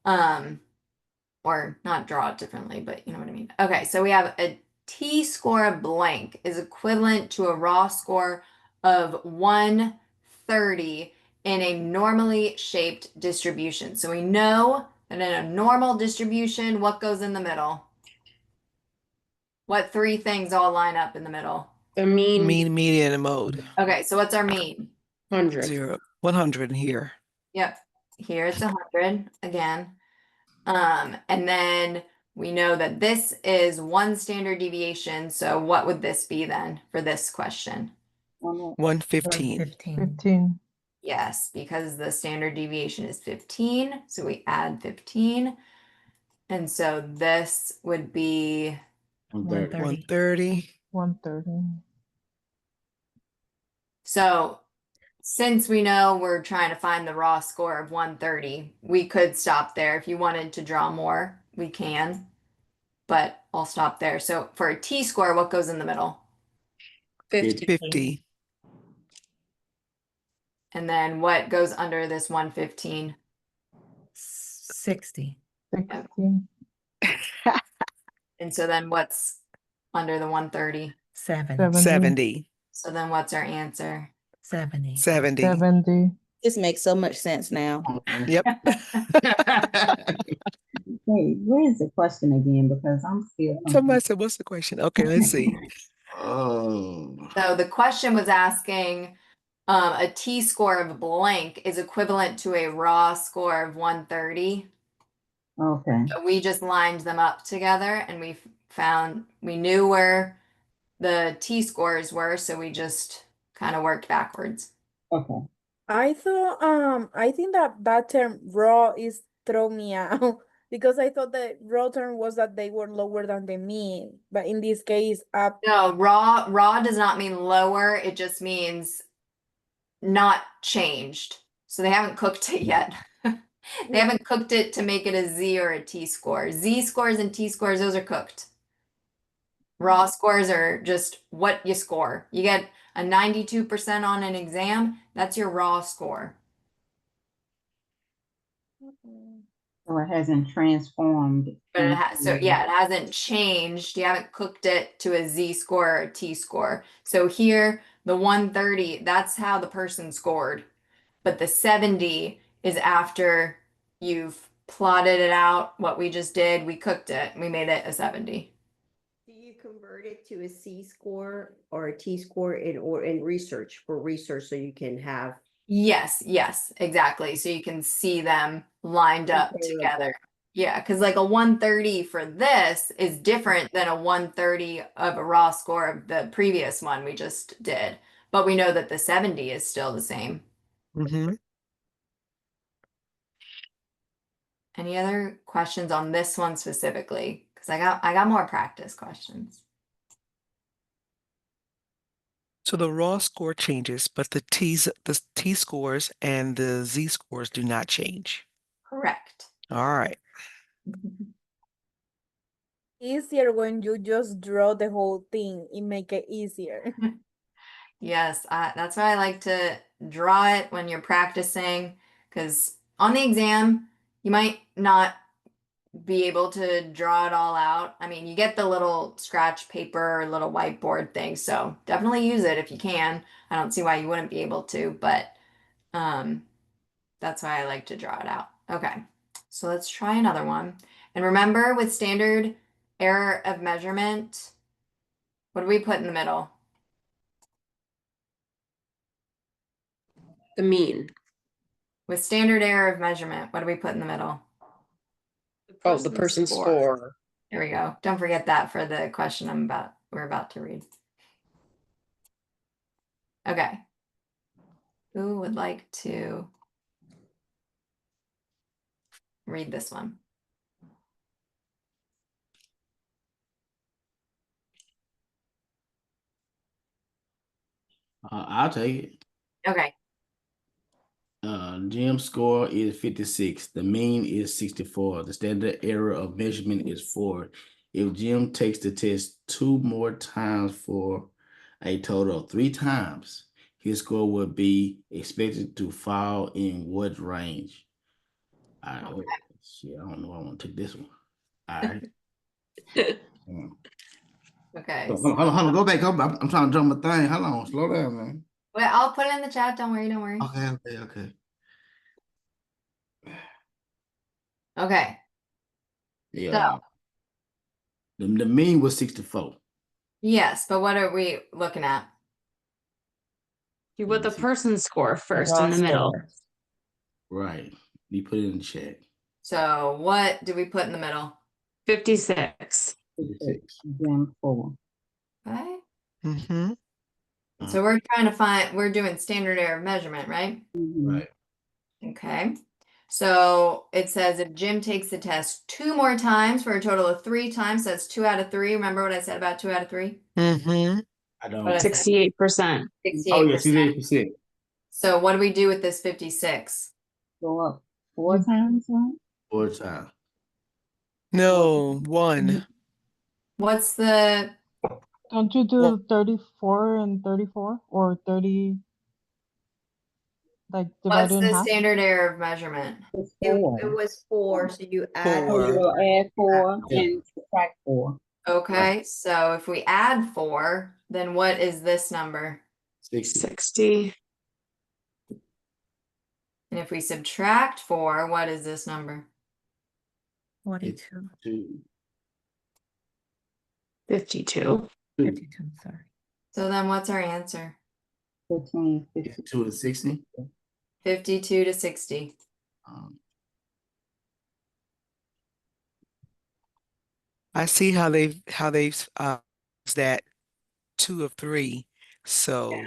Or not draw it differently, but you know what I mean. Okay, so we have a t-score of blank is equivalent to a raw score of 130 in a normally shaped distribution. So we know that in a normal distribution, what goes in the middle? What three things all line up in the middle? The mean, median, and mode. Okay, so what's our mean? 100. 100 in here. Yep. Here it's 100 again. And then we know that this is one standard deviation. So what would this be then for this question? 115. 15. Yes, because the standard deviation is 15. So we add 15. And so this would be 130. 130. So since we know we're trying to find the raw score of 130, we could stop there. If you wanted to draw more, we can, but I'll stop there. So for a t-score, what goes in the middle? 50. And then what goes under this 115? 60. 60. And so then what's under the 130? 70. So then what's our answer? 70. 70. This makes so much sense now. Yep. Wait, where is the question again? Because I'm still Somebody said, what's the question? Okay, let's see. Oh, So the question was asking a t-score of blank is equivalent to a raw score of 130. Okay. So we just lined them up together and we knew where the t-scores were, so we just kind of worked backwards. Okay. I think that term raw is throw me out because I thought the raw term was that they were lower than the mean, but in this case, up. No, raw does not mean lower. It just means not changed. So they haven't cooked it yet. They haven't cooked it to make it a Z or a T score. Z scores and T scores, those are cooked. Raw scores are just what you score. You get a 92% on an exam, that's your raw score. So it hasn't transformed. But it so yeah, it hasn't changed. You haven't cooked it to a Z score or a T score. So here, the 130, that's how the person scored. But the 70 is after you've plotted it out, what we just did, we cooked it, we made it a 70. Do you convert it to a C score or a T score in research so you can have? Yes, exactly. So you can see them lined up together. Yeah, because like a 130 for this is different than a 130 of a raw score of the previous one we just did. But we know that the 70 is still the same. Mm-hmm. Any other questions on this one specifically? Because I got more practice questions. So the raw score changes, but the T scores and the Z scores do not change. Correct. All right. Easier when you just draw the whole thing. It make it easier. Yes, that's why I like to draw it when you're practicing, because on the exam, you might not be able to draw it all out. I mean, you get the little scratch paper or little whiteboard thing, so definitely use it if you can. I don't see why you wouldn't be able to, but that's why I like to draw it out. Okay, so let's try another one. And remember, with standard error of measurement, what do we put in the middle? The mean. With standard error of measurement, what do we put in the middle? Oh, the person's score. There we go. Don't forget that for the question we're about to read. Okay. Who would like to read this one? I'll take it. Okay. Jim score is 56. The mean is 64. The standard error of measurement is 4. If Jim takes the test 2 more times for a total of 3 times, his score will be expected to fall in what range? Shit, I don't know. I want to take this one. All right. Okay. Hold on. Go back up. I'm trying to jump my thing. Hold on. Slow down, man. Wait, I'll put it in the chat. Don't worry. Don't worry. Okay. Okay. Yeah. The mean was 64. Yes, but what are we looking at? You put the person's score first in the middle. Right. You put it in the chat. So what do we put in the middle? 56. 56. Exam 4. Okay. Mm-hmm. So we're doing standard error of measurement, right? Right. Okay. So it says if Jim takes the test 2 more times for a total of 3 times, that's 2 out of 3. Remember what I said about 2 out of 3? Mm-hmm. I don't. What I said? 68%. 68%. Oh, yeah, 68%. So what do we do with this 56? Go up 4 times, right? 4 times. No, 1. What's the Don't you do 34 and 34 or 30, like what's divided in the half? standard error of measurement? It's It 4. was 4, so you add So you 4. will add 4 Yeah. and subtract 4. Okay, so if we add 4, then what is this number? 60. And if we subtract 4, what is this number? 42. 52. 52, sorry. So then what's our answer? 15, 52 and 60. 52 to 60. I see how they've that 2 of 3. So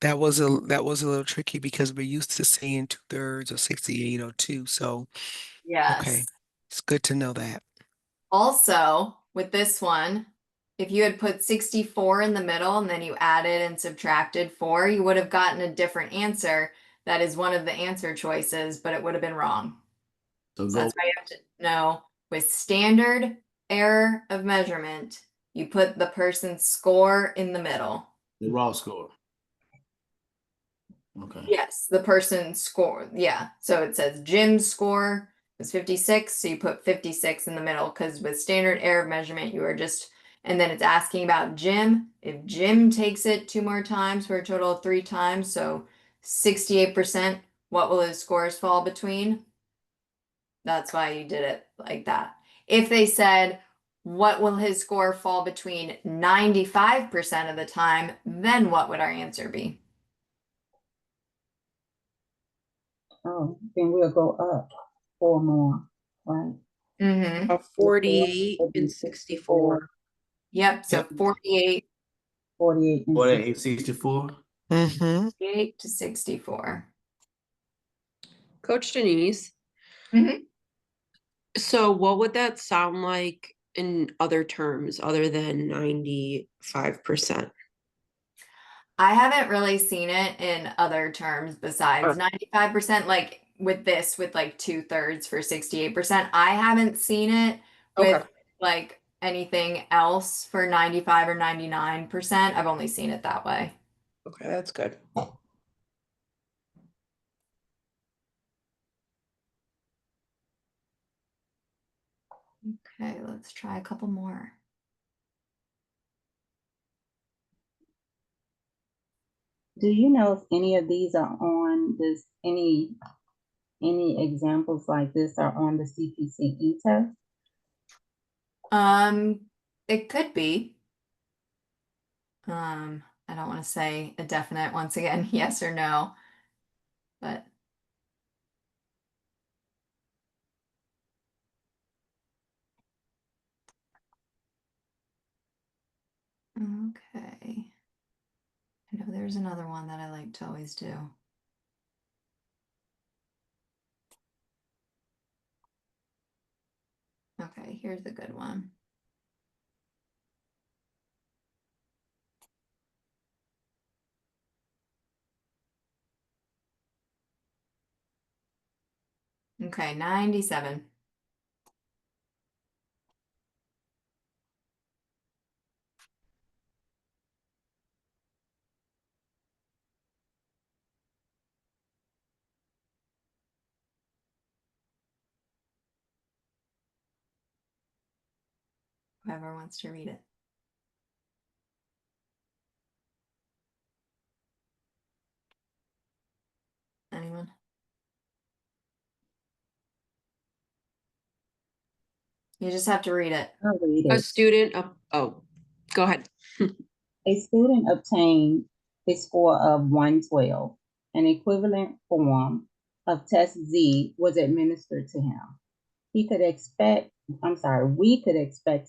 that was a little tricky because we're used to seeing 2/3 or 68 or 2. So Yes. okay, it's good to know that. Also, with this one, if you had put 64 in the middle and then you added and subtracted 4, you would have gotten a different answer. That is one of the answer choices, but it would have been wrong. So that's why you have to know with standard error of measurement, you put the person's score in the middle. The raw score. Okay. Yes, the person's score. Yeah. So it says Jim's score was 56. So you put 56 in the middle because with standard error of measurement, you are just, and then it's asking about Jim. If Jim takes it 2 more times for a total of 3 times, so 68%, what will his scores fall between? That's why you did it like that. If they said, what will his score fall between 95% of the time, then what would our answer be? Oh, then we'll go up 4 more, right? Mm-hmm. 48 and 64. Yep, so 48. 48 and 48, 64. Mm-hmm. 48 to 64. Coach Denise. Mhm. So what would that sound like in other terms other than 95%? I haven't really seen it in other terms besides 95%, like with this, with like 2/3 for 68%. I haven't seen it with like anything else for 95 or 99%. I've only seen it that way. Okay, that's good. Okay, let's try a couple more. Do you know if any of these are on this, any examples like this are on the CPCE test? It could be. I don't want to say a definite once again, yes or no, but okay. I know there's another one that I like to always do. Okay, here's a good one. Okay, 97. Whoever wants to read it. Anyone? You just have to read it. I'll read A it. student, oh, go ahead. A student obtained a score of 112. An equivalent form of test Z was administered to him. We could expect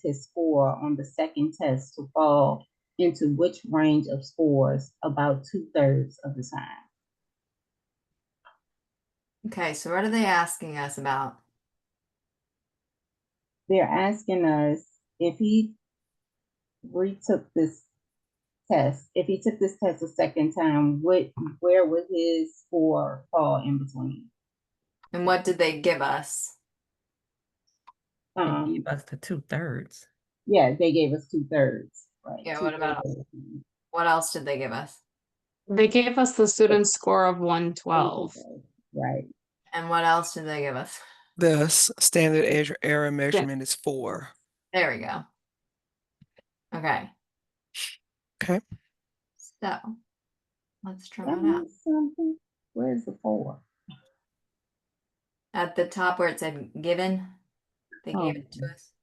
his score on the second test to fall into which range of scores about 2/3 of the time? Okay, so what are they asking us about? They're asking us if he retook this test, if he took this test a second time, where would his score fall in between? And what did they give us? They gave us the 2/3. Yeah, they gave us 2/3, right? Yeah, what about, 2/3. what else did they give us? They gave us the student score of 112. Right. And what else did they give us? The standard error measurement is 4. There we go. Okay. Okay. So let's try That it out. means something. Where's the 4? At the top where it said given, they gave it to us.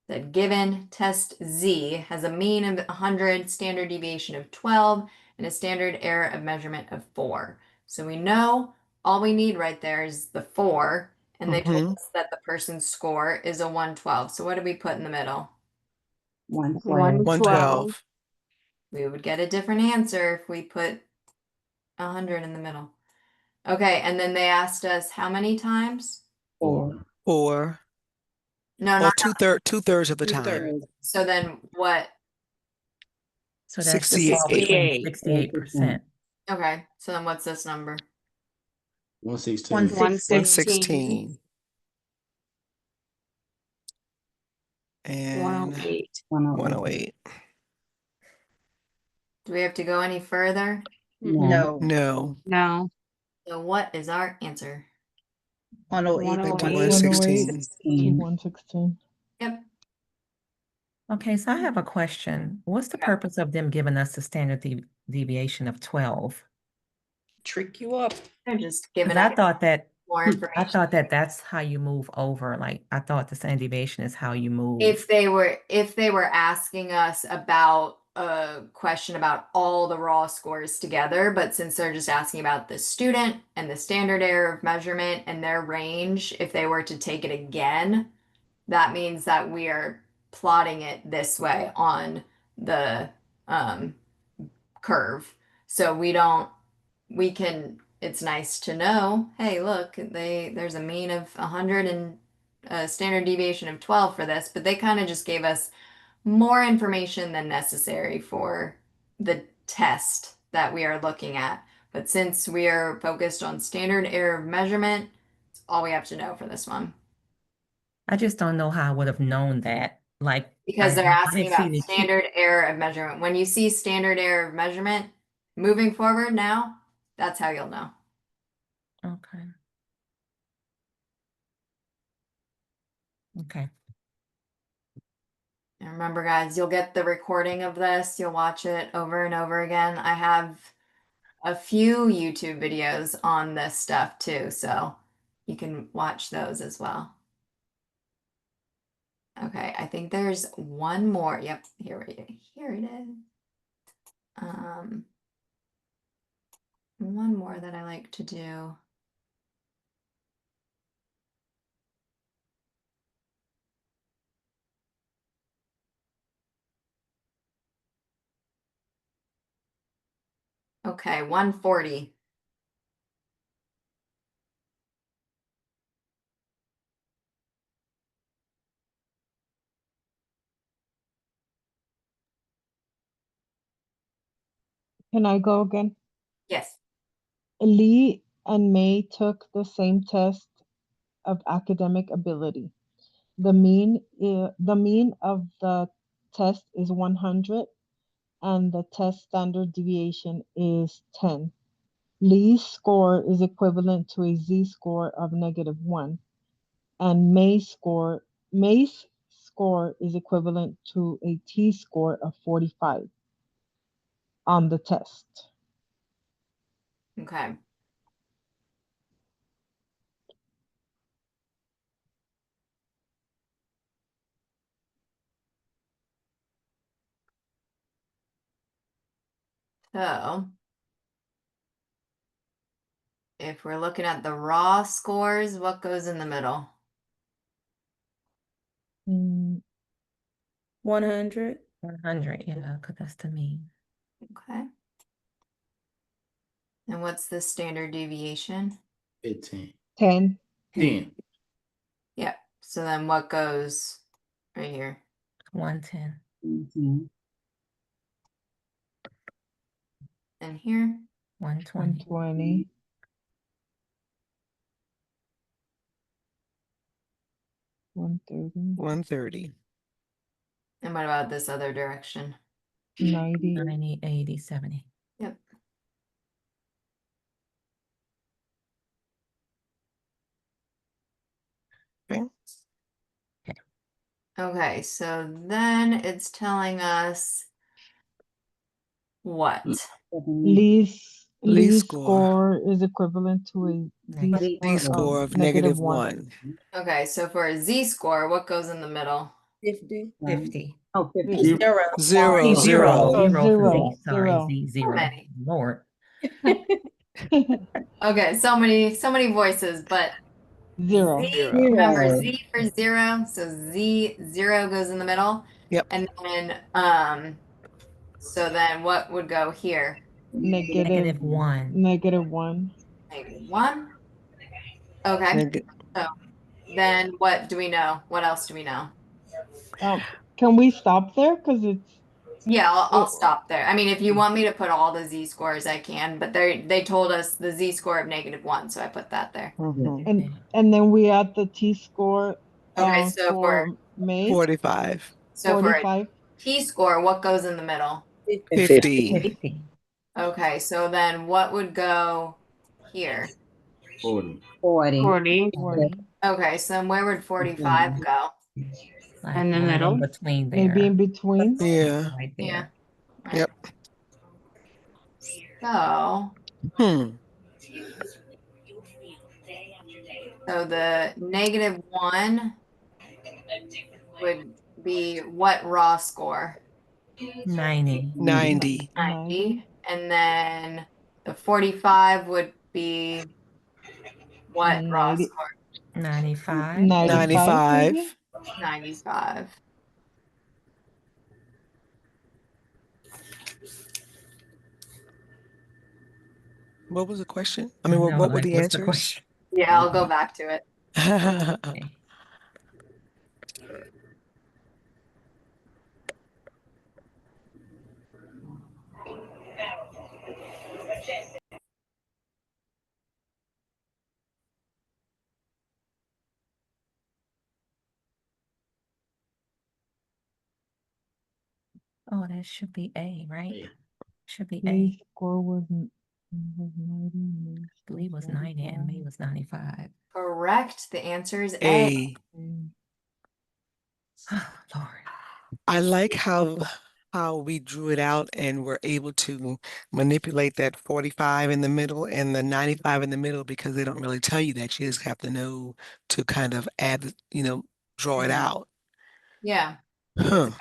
That given test Z has a mean of 100, standard deviation of 12, and a standard error of measurement of 4. So we know all we need right there is the 4, and they told us that the person's score is a 112. So what did we put in the middle? 112. 112. We would get a different answer if we put 100 in the middle. Okay, and then they asked us how many times? 4. 4. No, Or not 2/3 of the time. 2/3. So then what? So that's 68. 68%. Okay, so then what's this number? 116. 116. And 108. 108. Do we have to go any further? No. No. No. So what is our answer? 108. Back to 108. 116. 116. Yep. Okay, so I have a question. What's the purpose of them giving us the standard deviation of 12? Trick you up. They're just giving I us thought that more I information. thought that that's how you move over. Like I thought the standard deviation is how you move. If they were asking us about a question about all the raw scores together, but since they're just asking about the student and the standard error of measurement and their range, if they were to take it again, that means that we are plotting it this way on the curve. So it's nice to know, hey, look, there's a mean of 100 and a standard deviation of 12 for this, but they kind of just gave us more information than necessary for the test that we are looking at. But since we are focused on standard error of measurement, it's all we have to know for this one. I just don't know how I would have known that. Like Because they're I asking didn't see about the standard error of measurement. When you see standard error of measurement, moving forward now, that's how you'll know. Okay. Okay. And remember, guys, you'll get the recording of this. You'll watch it over and over again. I have a few YouTube videos on this stuff too, so you can watch those as well. Okay, I think there's one more. Yep, here it is. One more that I like to do. Okay, 140. Can I go again? Yes. Lee and May took the same test of academic ability. The mean of the test is 100 and the test standard deviation is 10. Lee's score is equivalent to a z-score of -1 and May's score is equivalent to a t-score of 45 on the test. Okay. So if we're looking at the raw scores, what goes in the middle? 100. 100, yeah, because that's the mean. Okay. And what's the standard deviation? 15. 10. 10. Yep. So then what goes right here? 110. And here? 120. 120. 130. 130. And what about this other direction? 90. 90, 80, 70. Yep. Okay. Okay, so then it's telling us what? Least score. score is equivalent to a z Z score score of of negative -1. 1. Okay, so for a z-score, what goes in the middle? 50. 50. Oh, 50. Zero. Zero. Zero. Oh, Zero for zero. Z. Sorry, Zero. Z. So Zero. many. Lord. Okay, so many voices, but Zero. Z, remember Z for zero, so Z, zero goes in the middle. Yep. And then, so then what would go here? -1. -1. Negative one. Okay, so then what do we know? What else do we know? Can we stop there? Because it's Yeah, I'll stop there. I mean, if you want me to put all the z-scores, I can, but they told us the z-score of -1, so I put that there. and then we add the t-score Okay, so for May. 45. So for a 45. t-score, what goes in the middle? 50. 50. Okay, so then what would go here? 40. 40. 40. Okay, so then where would 45 go? Like In the right middle. in between there. Maybe in between. Yeah. Right Yeah. there. Right. Yep. So, Hmm. so the -1 would be what raw score? 90. 90. 90. And then the 45 would be what raw 90. score? 95. 95 maybe? 95. What was the question? I mean, No, what were like, the what's the answers? question? Yeah, I'll go back to it. Okay. Oh, that should be A, right? Should be A. Least score was 90. I believe it was 90 and May was 95. Correct. The answer is A. A. Oh, Lord. I like how we drew it out and were able to manipulate that 45 in the middle and the 95 in the middle because they don't really tell you that. You just have to know to kind of add, draw it out. Yeah. Huh.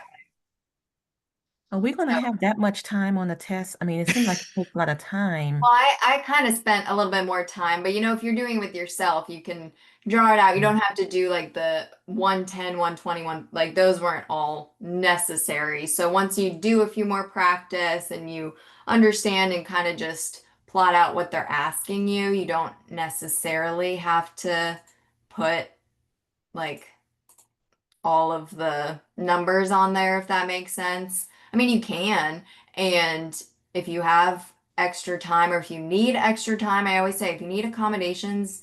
Are we going to have that much time on the test? I mean, it seems like it takes a lot of time. Well, I kind of spent a little bit more time, but if you're doing it with yourself, you can draw it out. You don't have to do like the 110, 121, like those weren't all necessary. So once you do a few more practice and you understand and kind of just plot out what they're asking you, you don't necessarily have to put like all of the numbers on there, if that makes sense. I mean, you can, and if you have extra time or if you need extra time, I always say if you need accommodations,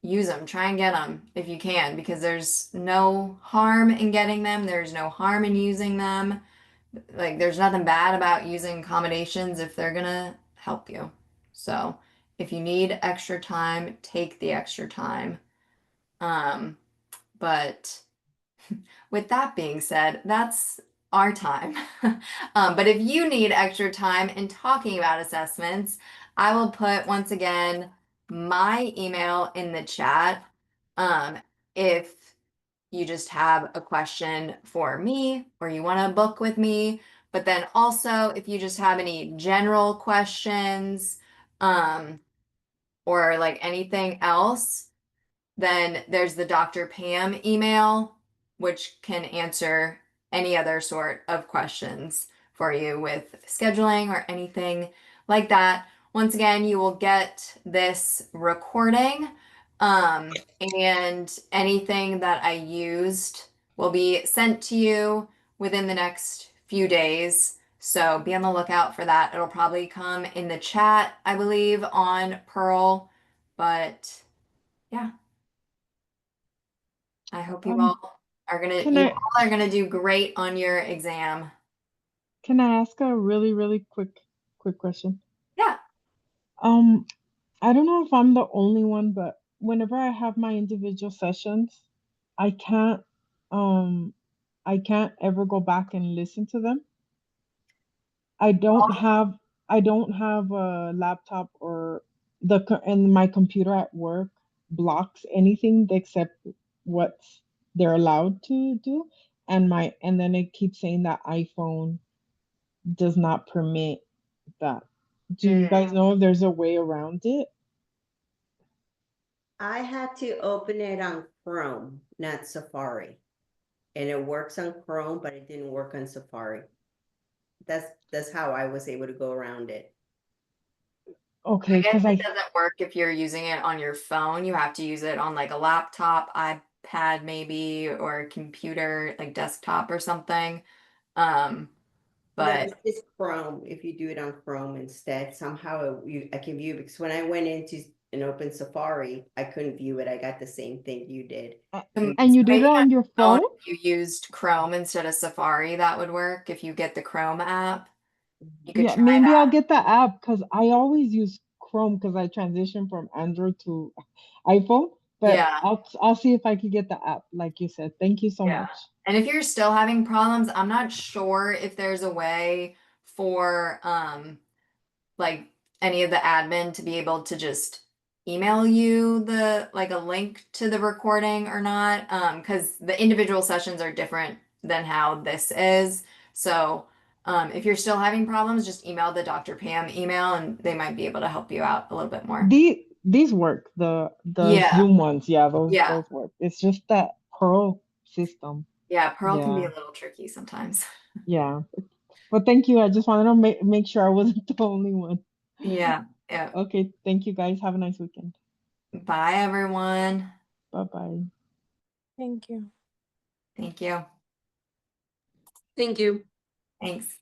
use them, try and get them if you can, because there's no harm in getting them, there's no harm in using them. Like, there's nothing bad about using accommodations if they're gonna help you. So, if you need extra time, take the extra time. But with that being said, that's our time. But if you need extra time in talking about assessments, I will put once again my email in the chat. If you just have a question for me or you want to book with me, but then also if you just have any general questions, or like anything else, then there's the Dr. Pam email, which can answer any other sort of questions for you with scheduling or anything like that. Once again, you will get this recording, and anything that I used will be sent to you within the next few days. So be on the lookout for that. It'll probably come in the chat, I believe, on Pearl. But yeah, I hope you all are Can you I all are gonna do great on your exam. can I ask a really quick question? Yeah. I don't know if I'm the only one, but whenever I have my individual sessions, I can't um I can't ever go back and listen to them. I don't have a laptop or and my computer at work blocks anything except what they're allowed to do, and then it keeps saying that iPhone does not permit that. Do you guys know if there's a way around it? I had to open it on Chrome, not Safari. And it works on Chrome, but it didn't work on Safari. That's how I was able to go around it. Okay, I guess because it doesn't work if you're using it on your phone. You have to use it on like a laptop, iPad maybe, or a computer, like desktop or something. No, But it's Chrome. If you do it on Chrome instead, somehow I can view it, because when I went into an open Safari, I couldn't view it. I got the same thing you did. and you did it on your phone? if you used Chrome instead of Safari, that would work. If you get the Chrome app, you could Yeah, try maybe I'll that. get the app because I always use Chrome because I transitioned from Android to iPhone. But Yeah. I'll see if I could get the app, like you said. Thank you so Yeah. much. And if you're still having problems, I'm not sure if there's a way for like any of the admin to be able to just email you the like a link to the recording or not, because the individual sessions are different than how this is. So if you're still having problems, just email the Dr. Pam email and they might be able to help you out a little bit more. These work. The Yeah. Zoom ones, yeah, those Yeah. work. It's just that Pearl system. Yeah, Pearl can be Yeah. a little tricky sometimes. Yeah. But thank you. I just wanted to make sure I wasn't the only one. Yeah. Yeah. Okay, thank you guys. Have a nice weekend. Bye, everyone. Bye-bye. Thank you. Thank you. Thank you. Thanks.